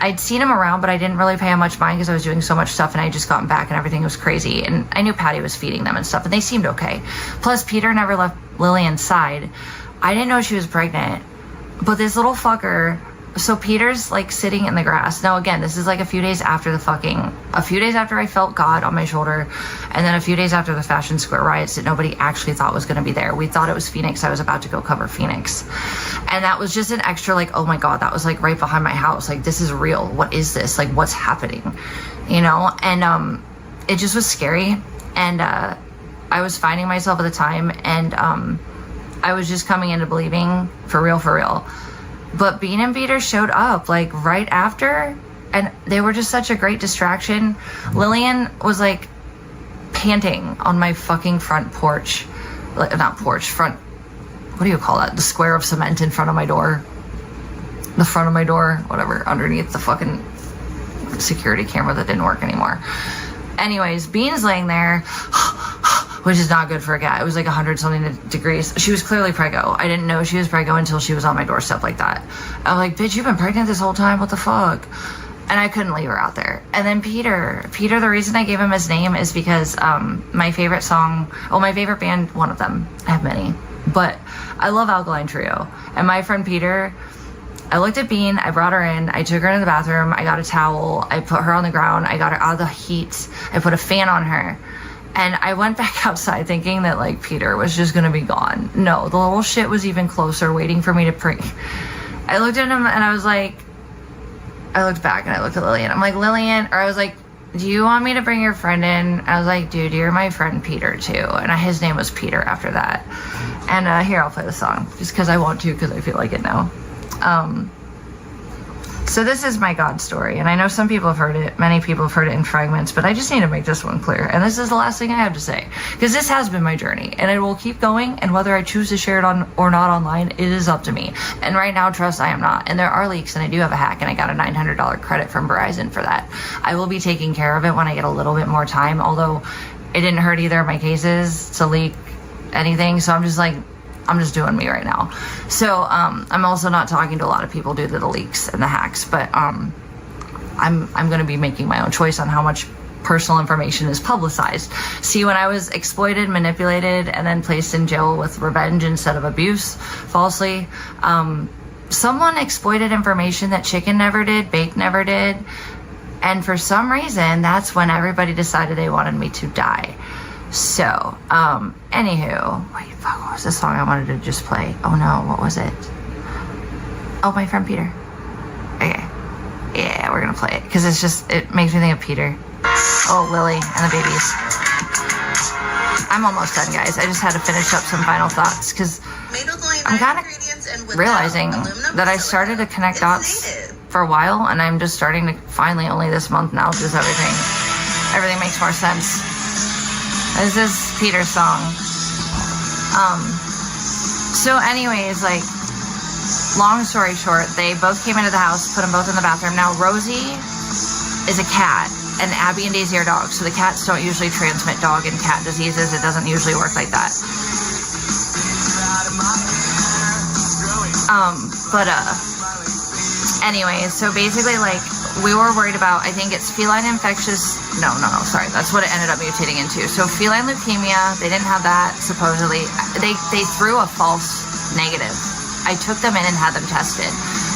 I'd seen him around, but I didn't really pay him much mind because I was doing so much stuff and I had just gotten back and everything was crazy. And I knew Patty was feeding them and stuff, and they seemed okay. Plus, Peter never left Lillian's side. I didn't know she was pregnant, but this little fucker. So Peter's like sitting in the grass. Now, again, this is like a few days after I felt God on my shoulder, and then a few days after the Fashion Square riots that nobody actually thought was going to be there. We thought it was Phoenix. I was about to go cover Phoenix. And that was just an extra like, oh my God, that was like right behind my house. Like, this is real. What is this? Like, what's happening? You know? And it just was scary. And I was finding myself at the time, and I was just coming into believing for real. But Bean and Peter showed up like right after, and they were just such a great distraction. Lillian was like panting on my fucking front porch. Front, what do you call that? The square of cement in front of my door. The front of my door, whatever, underneath the fucking security camera that didn't work anymore. Anyways, Bean's laying there, which is not good for a cat. It was like 100-something degrees. She was clearly preggo. I didn't know she was preggo until she was on my doorstep like that. I was like, bitch, you've been pregnant this whole time? What the fuck? And I couldn't leave her out there. And then Peter, the reason I gave him his name is because my favorite band, one of them, I have many, but I love Alkaline Trio. And my friend Peter, I looked at Bean, I brought her in, I took her into the bathroom, I got a towel, I put her on the ground, I got her out of the heat, I put a fan on her. And I went back outside thinking that like Peter was just gonna be gone. No, the little shit was even closer, waiting for me to pre. I looked at him and I was like, I looked back and I looked at Lillian. I'm like, Lillian, or I was like, do you want me to bring your friend in? I was like, dude, you're my friend Peter too. And his name was Peter after that. And here, I'll play the song just because I want to, because I feel like it now. So this is my God story, and I know some people have heard it, many people have heard it in fragments, but I just need to make this one clear, and this is the last thing I have to say, because this has been my journey, and it will keep going, and whether I choose to share it on or not online, it is up to me. And right now, trust, I am not, and there are leaks, and I do have a hack, and I got a $900 credit from Verizon for that. I will be taking care of it when I get a little bit more time, although it didn't hurt either of my cases to leak anything, so I'm just doing me right now. So I'm also not talking to a lot of people due to the leaks and the hacks, but I'm going to be making my own choice on how much personal information is publicized. See, when I was exploited, manipulated, and then placed in jail with revenge instead of abuse falsely, someone exploited information that Chicken never did, Bake never did, and for some reason, that's when everybody decided they wanted me to die. So, anywho, wait, fuck, what was the song I wanted to just play? Oh no, what was it? Oh, my friend Peter. Okay. Yeah, we're gonna play it, because it makes me think of Peter. Oh, Lily and the babies. I'm almost done, guys. I just had to finish up some final thoughts, because I'm kind of realizing that I started to connect dots for a while, and I'm just starting to finally, only this month now, just everything makes more sense. This is Peter's song. So anyways, like, long story short, they both came into the house, put them both in the bathroom. Now, Rosie is a cat, and Abby and Daisy are dogs, so the cats don't usually transmit dog and cat diseases. It doesn't usually work like that. Anyways, so basically, like, we were worried about, I think it's feline infectious, sorry, that's what it ended up mutating into. So feline leukemia, they didn't have that, supposedly. They threw a false negative. I took them in and had them tested.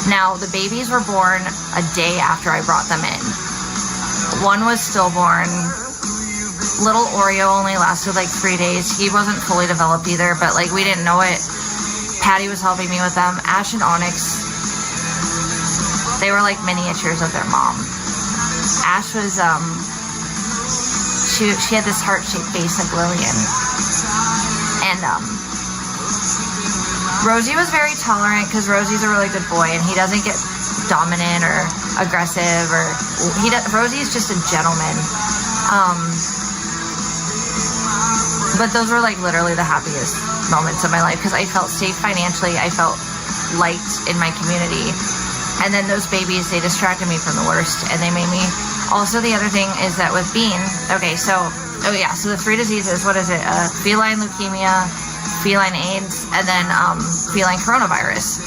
Now, the babies were born a day after I brought them in. One was stillborn. Little Oreo only lasted like 3 days. He wasn't fully developed either, but like we didn't know it. Patty was helping me with them. Ash and Onyx, they were like miniatures of their mom. Ash was, she had this heart-shaped face like Lillian. And, Rosie was very tolerant because Rosie's a really good boy and he doesn't get dominant or aggressive or Rosie's just a gentleman. But those were like literally the happiest moments of my life because I felt safe financially. I felt liked in my community. And then those babies, they distracted me from the worst and they made me. Also, the other thing is that with Bean, so the 3 diseases, what is it? Feline leukemia, feline AIDS, and then feline coronavirus.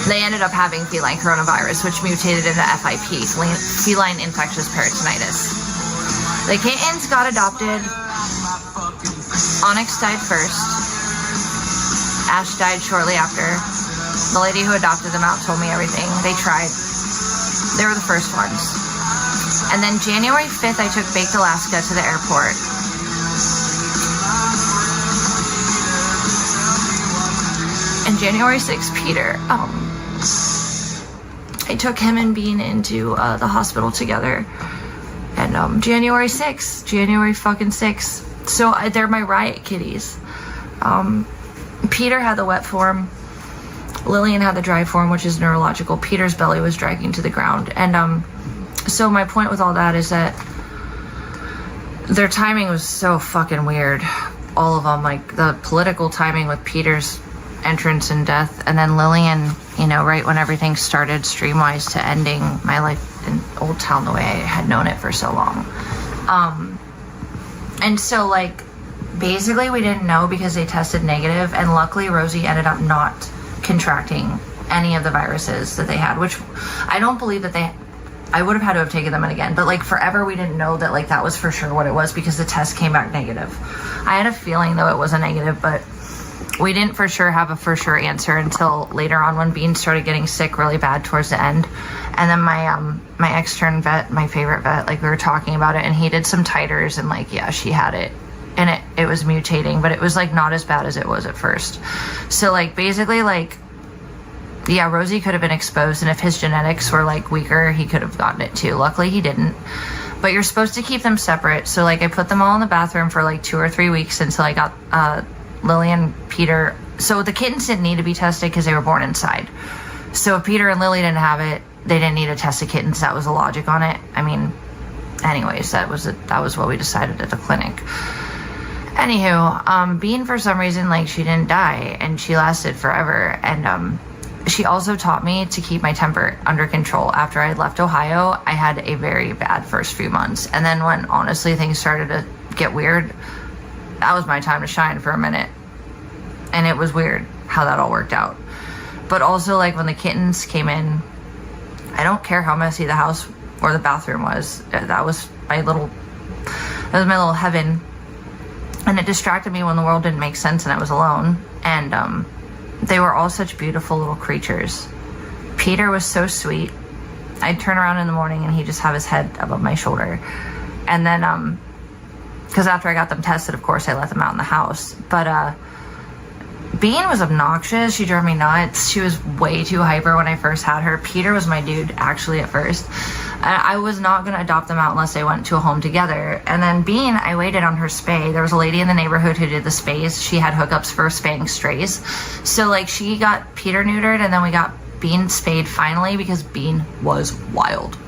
They ended up having feline coronavirus, which mutated into FIP, feline infectious peritonitis. The kittens got adopted. Onyx died first. Ash died shortly after. The lady who adopted them out told me everything. They tried. They were the first ones. And then January 5th, I took Baked Alaska to the airport. And January 6th, Peter, I took him and Bean into the hospital together. And January 6th. So they're my riot kitties. Peter had the wet form. Lillian had the dry form, which is neurological. Peter's belly was dragging to the ground. And so my point with all that is that their timing was so fucking weird. All of them, like the political timing with Peter's entrance and death, and then Lillian, right when everything started streamwise to ending my life in Old Town the way I had known it for so long. And so like basically we didn't know because they tested negative, and luckily Rosie ended up not contracting any of the viruses that they had, which I don't believe that I would have had to have taken them in again, but like forever we didn't know that like that was for sure what it was because the test came back negative. I had a feeling though it was a negative, but we didn't for sure have a for sure answer until later on when Bean started getting sick really bad towards the end. And then my extern vet, my favorite vet, like we were talking about it, and he did some titers and like, yeah, she had it. And it was mutating, but it was like not as bad as it was at first. So like basically like, yeah, Rosie could have been exposed, and if his genetics were like weaker, he could have gotten it too. Luckily he didn't. But you're supposed to keep them separate. So like I put them all in the bathroom for like 2 or 3 weeks until I got Lily and Peter. So the kittens didn't need to be tested because they were born inside. So if Peter and Lily didn't have it, they didn't need to test the kittens. That was the logic on it. I mean, anyways, that was what we decided at the clinic. Anywho, Bean, for some reason, like, she didn't die, and she lasted forever. And she also taught me to keep my temper under control. After I left Ohio, I had a very bad first few months. And then when, honestly, things started to get weird, that was my time to shine for a minute. And it was weird how that all worked out. But also, like, when the kittens came in, I don't care how messy the house or the bathroom was. That was my little heaven. And it distracted me when the world didn't make sense and I was alone. And they were all such beautiful little creatures. Peter was so sweet. I'd turn around in the morning and he'd just have his head above my shoulder. And then, because after I got them tested, of course, I let them out in the house. But Bean was obnoxious. She drove me nuts. She was way too hyper when I first had her. Peter was my dude, actually, at first. I was not going to adopt them out unless they went to a home together. And then Bean, I waited on her spay. There was a lady in the neighborhood who did the spays. She had hookups for spaying strays. So, like, she got Peter neutered, and then we got Bean spayed finally because Bean was wild.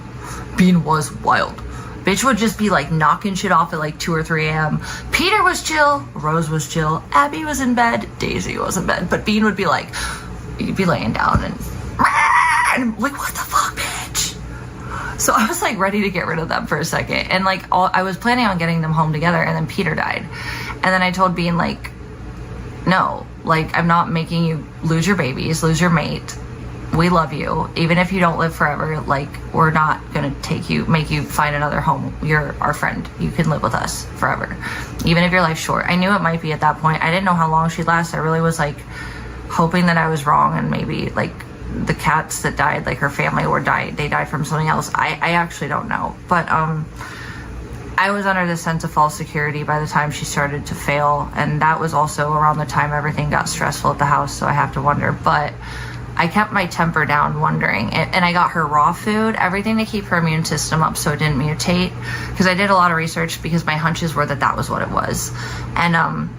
Bean was wild. Bitch would just be like knocking shit off at like 2 or 3 a.m. Peter was chill, Rose was chill, Abby was in bed, Daisy was in bed, but Bean would be like, you'd be laying down and I'm like, what the fuck, bitch? So I was like ready to get rid of them for a second, and like I was planning on getting them home together, and then Peter died, and then I told Bean like, no, like I'm not making you lose your babies, lose your mate. We love you. Even if you don't live forever, like, we're not gonna make you find another home. You're our friend. You can live with us forever. Even if your life's short. I knew it might be at that point. I didn't know how long she'd last. I really was like hoping that I was wrong, and maybe like the cats that died, like her family they died from something else. I actually don't know. But I was under this sense of false security by the time she started to fail, and that was also around the time everything got stressful at the house, so I have to wonder. But I kept my temper down wondering, and I got her raw food, everything to keep her immune system up so it didn't mutate, because I did a lot of research because my hunches were that was what it was. And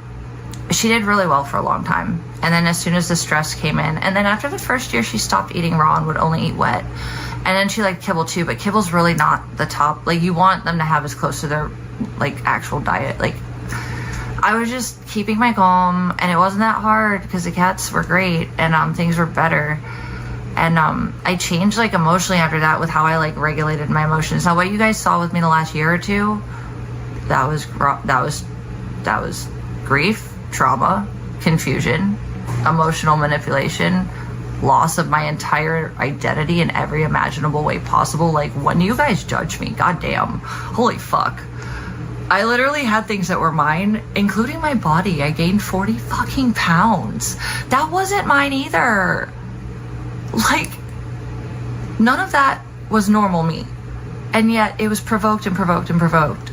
she did really well for a long time, and then as soon as the stress came in, and then after the first year she stopped eating raw and would only eat wet, and then she liked kibble too, but kibble's really not the top, like you want them to have as close to their like actual diet. Like I was just keeping my calm, and it wasn't that hard because the cats were great, and things were better. And I changed like emotionally after that with how I like regulated my emotions. Now what you guys saw with me the last year or two, that was grief, trauma, confusion, emotional manipulation, loss of my entire identity in every imaginable way possible. Like, when you guys judge me, goddamn, holy fuck. I literally had things that were mine, including my body. I gained 40 fucking pounds. That wasn't mine either. Like, none of that was normal me. And yet it was provoked and provoked and provoked.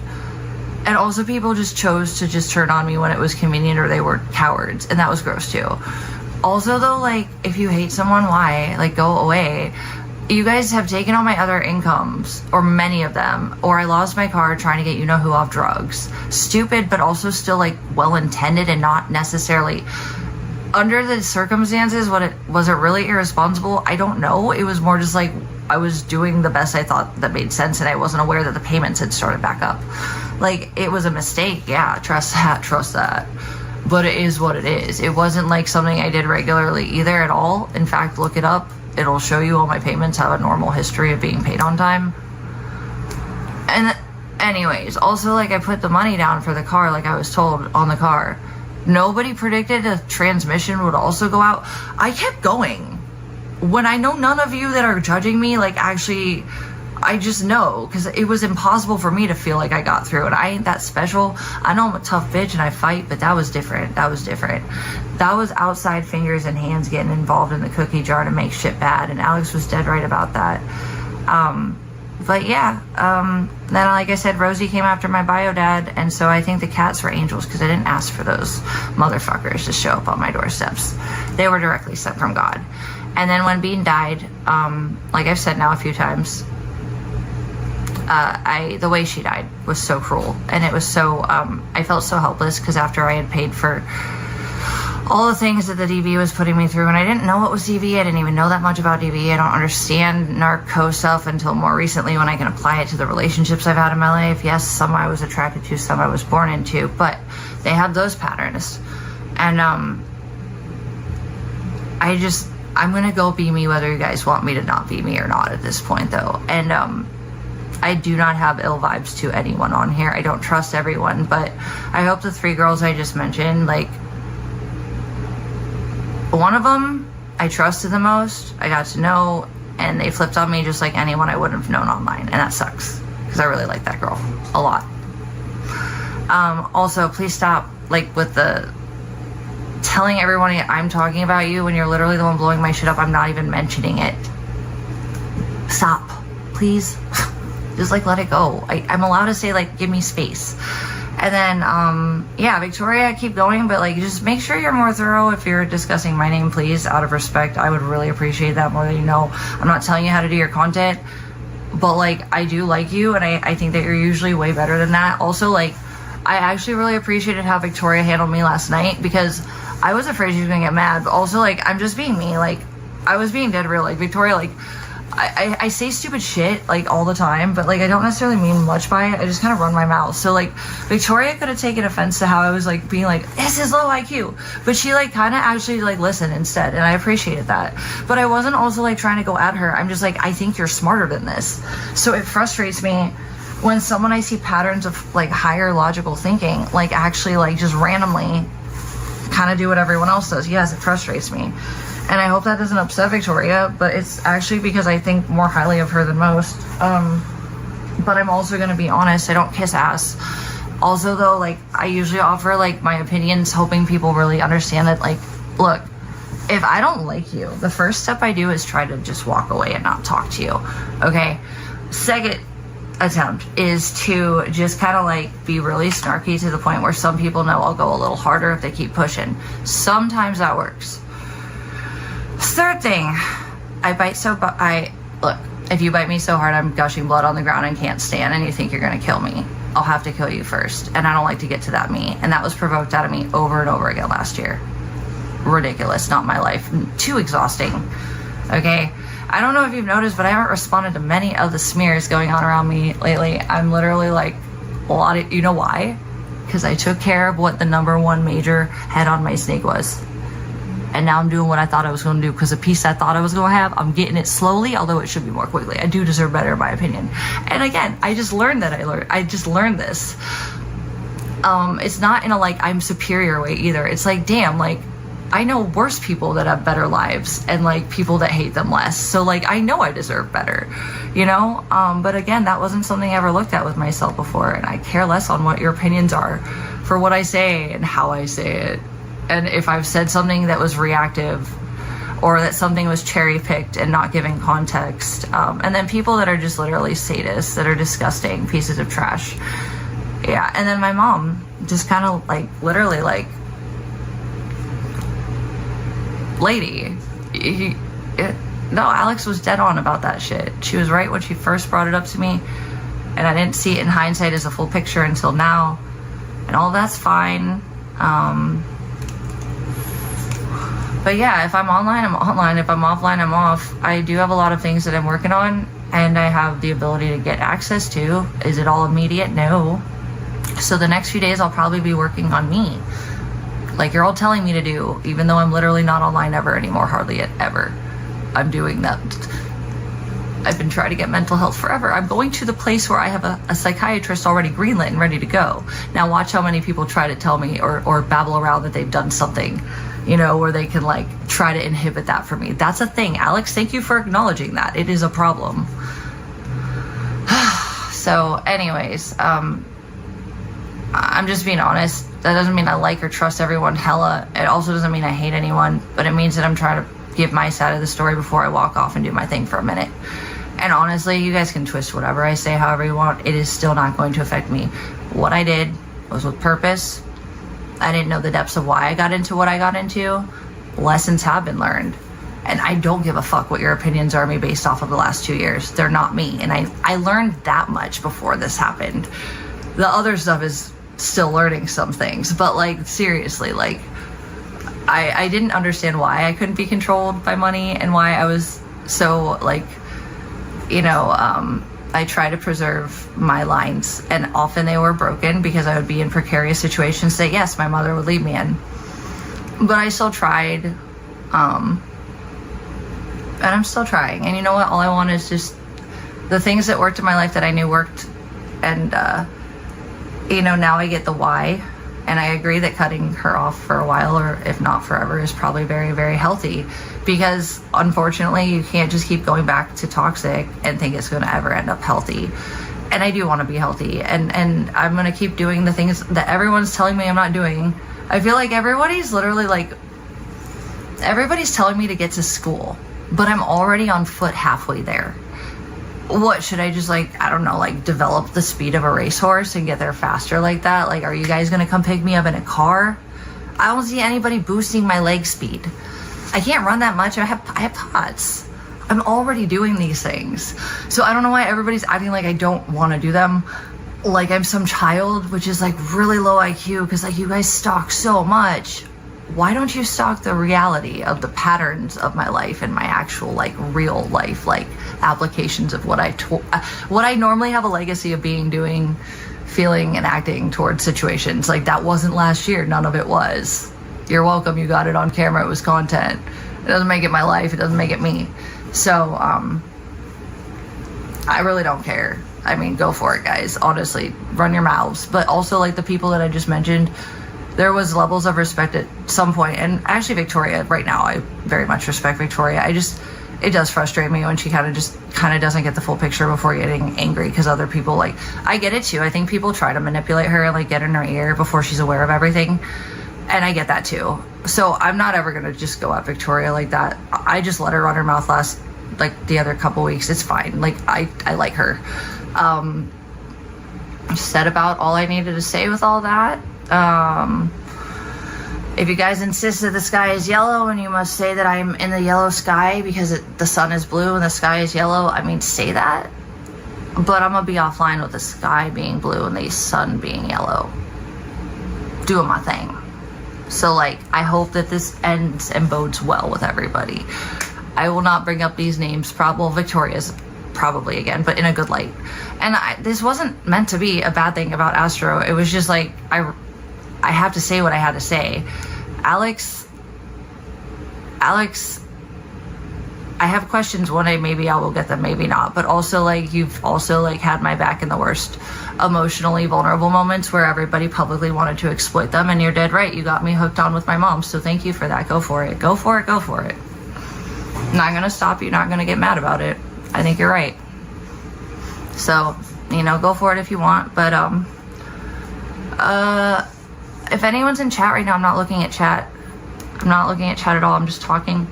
And also people just chose to just turn on me when it was convenient, or they were cowards. And that was gross too. Also though, like, if you hate someone, why? Like, go away. You guys have taken all my other incomes, or many of them, or I lost my car trying to get you-know-who off drugs. Stupid, but also still, like, well-intended and not necessarily... Under the circumstances, was it really irresponsible? I don't know. It was more just, like, I was doing the best I thought that made sense, and I wasn't aware that the payments had started back up. Like, it was a mistake, yeah, trust that. But it is what it is. It wasn't, like, something I did regularly either at all. In fact, look it up. It'll show you all my payments have a normal history of being paid on time. And anyways, also, like, I put the money down for the car like I was told on the car. Nobody predicted the transmission would also go out. I kept going. When I know none of you that are judging me, like, actually, I just know, because it was impossible for me to feel like I got through, and I ain't that special. I know I'm a tough bitch and I fight, but that was different. That was outside fingers and hands getting involved in the cookie jar to make shit bad, and Alex was dead right about that. But yeah, then like I said, Rosie came after my bio dad, and so I think the cats were angels, because I didn't ask for those motherfuckers to show up on my doorsteps. They were directly sent from God. And then when Bean died, like I've said now a few times, the way she died was so cruel, and it was so, I felt so helpless, because after I had paid for all the things that the DV was putting me through, and I didn't know what was DV, I didn't even know that much about DV, I don't understand narco stuff until more recently when I can apply it to the relationships I've had in my life. Yes, some I was attracted to, some I was born into, but they have those patterns. And I'm gonna go be me whether you guys want me to not be me or not at this point though. And I do not have ill vibes to anyone on here. I don't trust everyone, but I hope the 3 girls I just mentioned, like, one of them I trusted the most, I got to know, and they flipped on me just like anyone I wouldn't have known online, and that sucks, because I really like that girl a lot. Also, please stop, like, with the telling everyone I'm talking about you when you're literally the one blowing my shit up. I'm not even mentioning it. Stop, please. Just, like, let it go. I'm allowed to say, like, give me space. And then, yeah, Victoria, keep going, but, like, just make sure you're more thorough if you're discussing my name, please, out of respect. I would really appreciate that more than you know. I'm not telling you how to do your content, but, like, I do like you, and I think that you're usually way better than that. Also, like, I actually really appreciated how Victoria handled me last night, because I was afraid she was gonna get mad, but also, like, I'm just being me. Like, I was being dead real. Like, Victoria, like, I say stupid shit like all the time, but like I don't necessarily mean much by it. I just kind of run my mouth. So like Victoria could have taken offense to how I was like being like, this is low IQ, but she like kind of actually like listened instead, and I appreciated that. But I wasn't also like trying to go at her. I'm just like, I think you're smarter than this. So it frustrates me when someone I see patterns of like higher logical thinking like actually like just randomly kind of do what everyone else does. Yes, it frustrates me. And I hope that doesn't upset Victoria, but it's actually because I think more highly of her than most. But I'm also going to be honest, I don't kiss ass. Also, though, like, I usually offer, like, my opinions, hoping people really understand that, like, look, if I don't like you, the first step I do is try to just walk away and not talk to you, okay? Second attempt is to just kind of, like, be really snarky to the point where some people know I'll go a little harder if they keep pushing. Sometimes that works. Third thing, look, if you bite me so hard I'm gushing blood on the ground and can't stand and you think you're gonna kill me, I'll have to kill you first, and I don't like to get to that me, and that was provoked out of me over and over again last year. Ridiculous, not my life, too exhausting, okay? I don't know if you've noticed, but I haven't responded to many of the smears going on around me lately. I'm literally like, a lot of, you know why? Because I took care of what the #1 major head on my snake was. And now I'm doing what I thought I was going to do, because the piece I thought I was going to have, I'm getting it slowly, although it should be more quickly. I do deserve better, in my opinion. And again, I just learned this. It's not in a, like, I'm superior way either. It's like, damn, like, I know worse people that have better lives and, like, people that hate them less. So, like, I know I deserve better, you know? But again, that wasn't something I ever looked at with myself before, and I care less on what your opinions are for what I say and how I say it. And if I've said something that was reactive, or that something was cherry-picked and not giving context. And then people that are just literally sadists, that are disgusting pieces of trash. Yeah, and then my mom just kind of, like, literally, like, lady. No, Alex was dead on about that shit. She was right when she first brought it up to me, and I didn't see it in hindsight as a full picture until now. And all that's fine. But yeah, if I'm online, I'm online. If I'm offline, I'm off. I do have a lot of things that I'm working on, and I have the ability to get access to. Is it all immediate? No. So the next few days, I'll probably be working on me. Like you're all telling me to do, even though I'm literally not online ever anymore, hardly ever. I'm doing that. I've been trying to get mental health forever. I'm going to the place where I have a psychiatrist already greenlit and ready to go. Now watch how many people try to tell me or babble around that they've done something, you know, where they can like try to inhibit that from me. That's a thing. Alex, thank you for acknowledging that. It is a problem. So anyways, I'm just being honest. That doesn't mean I like or trust everyone hella. It also doesn't mean I hate anyone, but it means that I'm trying to give my side of the story before I walk off and do my thing for a minute. And honestly, you guys can twist whatever I say however you want. It is still not going to affect me. What I did was with purpose. I didn't know the depths of why I got into what I got into. Lessons have been learned. And I don't give a fuck what your opinions are me based off of the last 2 years. They're not me. And I learned that much before this happened. The other stuff is still learning some things. But like, seriously, like, I didn't understand why I couldn't be controlled by money and why I was so, like, you know, I try to preserve my lines, and often they were broken because I would be in precarious situations that, yes, my mother would leave me in. But I still tried, and I'm still trying. And you know what? All I want is just the things that worked in my life that I knew worked, and, you know, now I get the why. And I agree that cutting her off for a while, or if not forever, is probably very, very healthy. Because unfortunately, you can't just keep going back to toxic and think it's going to ever end up healthy. And I do want to be healthy. And I'm going to keep doing the things that everyone's telling me I'm not doing. I feel like everybody's telling me to get to school. But I'm already on foot halfway there. What, should I just, like, I don't know, like, develop the speed of a racehorse and get there faster like that? Like, are you guys gonna come pick me up in a car? I don't see anybody boosting my leg speed. I can't run that much. I have POTS. I'm already doing these things. So I don't know why everybody's acting like I don't want to do them. Like I'm some child, which is, like, really low IQ, because, like, you guys stalk so much. why don't you stalk the reality of the patterns of my life and my actual like real life, like applications of what I normally have a legacy of being, doing, feeling, and acting towards situations. Like, that wasn't last year. None of it was. You're welcome. You got it on camera. It was content. It doesn't make it my life. It doesn't make it me. So, I really don't care. I mean, go for it, guys. Honestly, run your mouths. But also, like, the people that I just mentioned, there was levels of respect at some point. And actually, Victoria, right now, I very much respect Victoria. It does frustrate me when she kind of doesn't get the full picture before getting angry, because other people, like, I get it too. I think people try to manipulate her and, like, get in her ear before she's aware of everything. And I get that too. So I'm not ever going to just go at Victoria like that. I just let her run her mouth the other couple weeks. It's fine. Like, I like her. Said about all I needed to say with all that. If you guys insist that the sky is yellow and you must say that I'm in the yellow sky because the sun is blue and the sky is yellow, I mean, say that. But I'm going to be offline with the sky being blue and the sun being yellow. Doing my thing. So, like, I hope that this ends and bodes well with everybody. I will not bring up these names. Victoria's probably again, but in a good light. And this wasn't meant to be a bad thing about Astro. It was just like, I have to say what I had to say. Alex, I have questions. One day maybe I will get them, maybe not. But also, like, you've also, like, had my back in the worst emotionally vulnerable moments where everybody publicly wanted to exploit them, and you're dead right. You got me hooked on with my mom, so thank you for that. Go for it. Go for it. Go for it. Not gonna stop you. Not gonna get mad about it. I think you're right. So, go for it if you want. But if anyone's in chat right now, I'm not looking at chat. I'm not looking at chat at all. I'm just talking.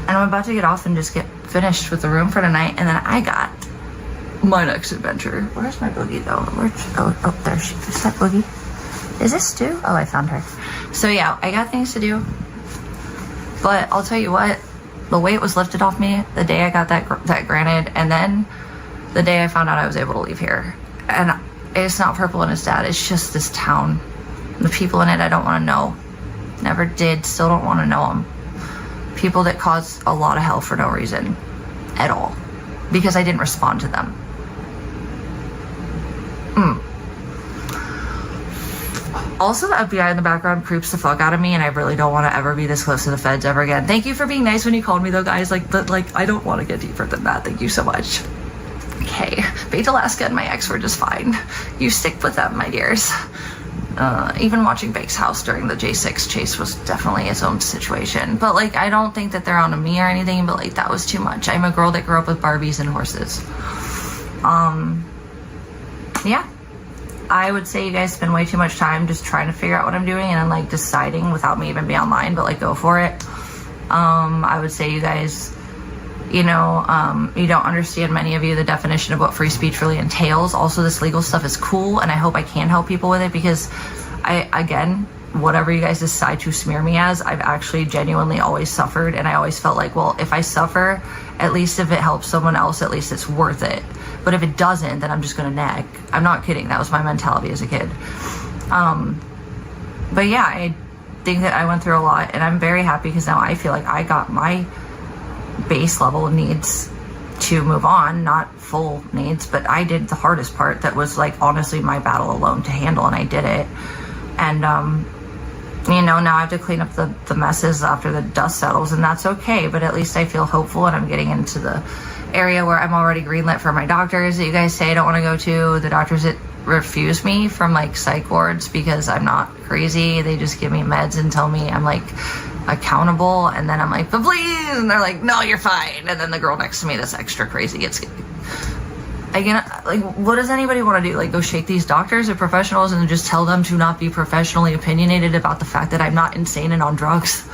And I'm about to get off and just get finished with the room for tonight. And then I got my next adventure. Where's my boogie, though? Oh, there she is. Is that boogie? Is this Stu? Oh, I found her. So, yeah, I got things to do. But I'll tell you what. The weight was lifted off me the day I got that granted. And then the day I found out I was able to leave here. And it's not Purple and his dad. It's just this town. The people in it I don't want to know. Never did. Still don't want to know them. People that cause a lot of hell for no reason at all, because I didn't respond to them. Also, the FBI in the background creeps the fuck out of me, and I really don't want to ever be this close to the feds ever again. Thank you for being nice when you called me, though, guys. Like, I don't want to get deeper than that. Thank you so much. Okay, Bait Alaska and my ex were just fine. You stick with them, my dears. Even watching Bake's house during the J6 chase was definitely its own situation. But, like, I don't think that they're on to me or anything, but, like, that was too much. I'm a girl that grew up with Barbies and horses. Yeah. I would say you guys spend way too much time just trying to figure out what I'm doing and then, like, deciding without me even being online, but, like, go for it. I would say you guys, you don't understand, many of you, the definition of what free speech really entails. Also, this legal stuff is cool, and I hope I can help people with it, because whatever you guys decide to smear me as, I've actually genuinely always suffered, and I always felt like, well, if I suffer, at least if it helps someone else, at least it's worth it. But if it doesn't, then I'm just gonna nag. I'm not kidding. That was my mentality as a kid. But yeah, I think that I went through a lot, and I'm very happy because now I feel like I got my base level needs to move on, not full needs, but I did the hardest part that was, like, honestly my battle alone to handle, and I did it. And now I have to clean up the messes after the dust settles, and that's okay, but at least I feel hopeful, and I'm getting into the area where I'm already greenlit for my doctors that you guys say I don't want to go to, the doctors that refuse me from, like, psych wards because I'm not crazy. They just give me meds and tell me I'm, like, accountable, and then I'm like, but please, and they're like, no, you're fine. And then the girl next to me that's extra crazy gets, again, like, what does anybody want to do? Like, go shake these doctors or professionals and just tell them to not be professionally opinionated about the fact that I'm not insane and on drugs?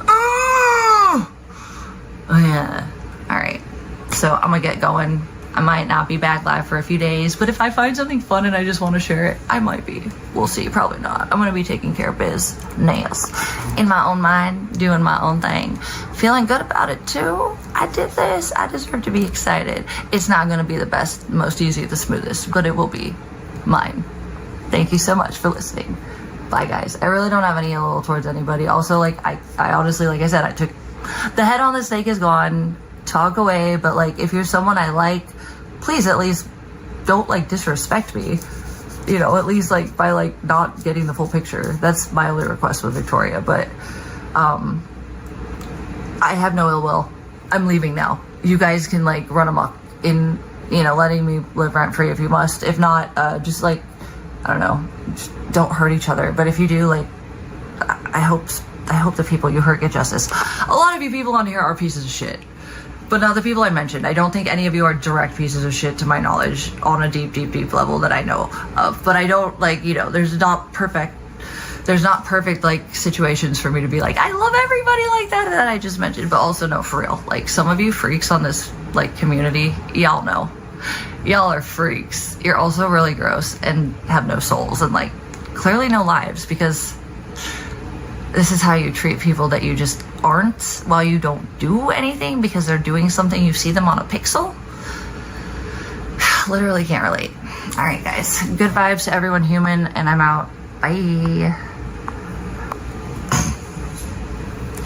Oh yeah. All right. So I'm gonna get going. I might not be back live for a few days, but if I find something fun and I just want to share it, I might be. We'll see. Probably not. I'm gonna be taking care of business in my own mind, doing my own thing, feeling good about it too. I did this. I deserve to be excited. It's not gonna be the best, most easy, the smoothest, but it will be mine. Thank you so much for listening. bye guys. I really don't have any ill will towards anybody. Also, like, I honestly, like I said, I took the head on the snake is gone. Talk away. But like, if you're someone I like, please at least don't like disrespect me. You know, at least like by like not getting the full picture. That's my only request with Victoria. But I have no ill will. I'm leaving now. You guys can like run amok in, you know, letting me live rent free if you must. If not, just like, I don't know, just don't hurt each other. But if you do, like, I hope the people you hurt get justice. A lot of you people on here are pieces of shit. But not the people I mentioned. I don't think any of you are direct pieces of shit to my knowledge on a deep level that I know of. But I don't, like, you know, there's not perfect like situations for me to be like, I love everybody like that I just mentioned. But also, no, for real, like, some of you freaks on this like community, y'all know, y'all are freaks. You're also really gross and have no souls and like clearly no lives, because this is how you treat people that you just aren't while you don't do anything because they're doing something. You see them on a pixel. Literally can't relate. All right, guys, good vibes to everyone human, and I'm out. Bye.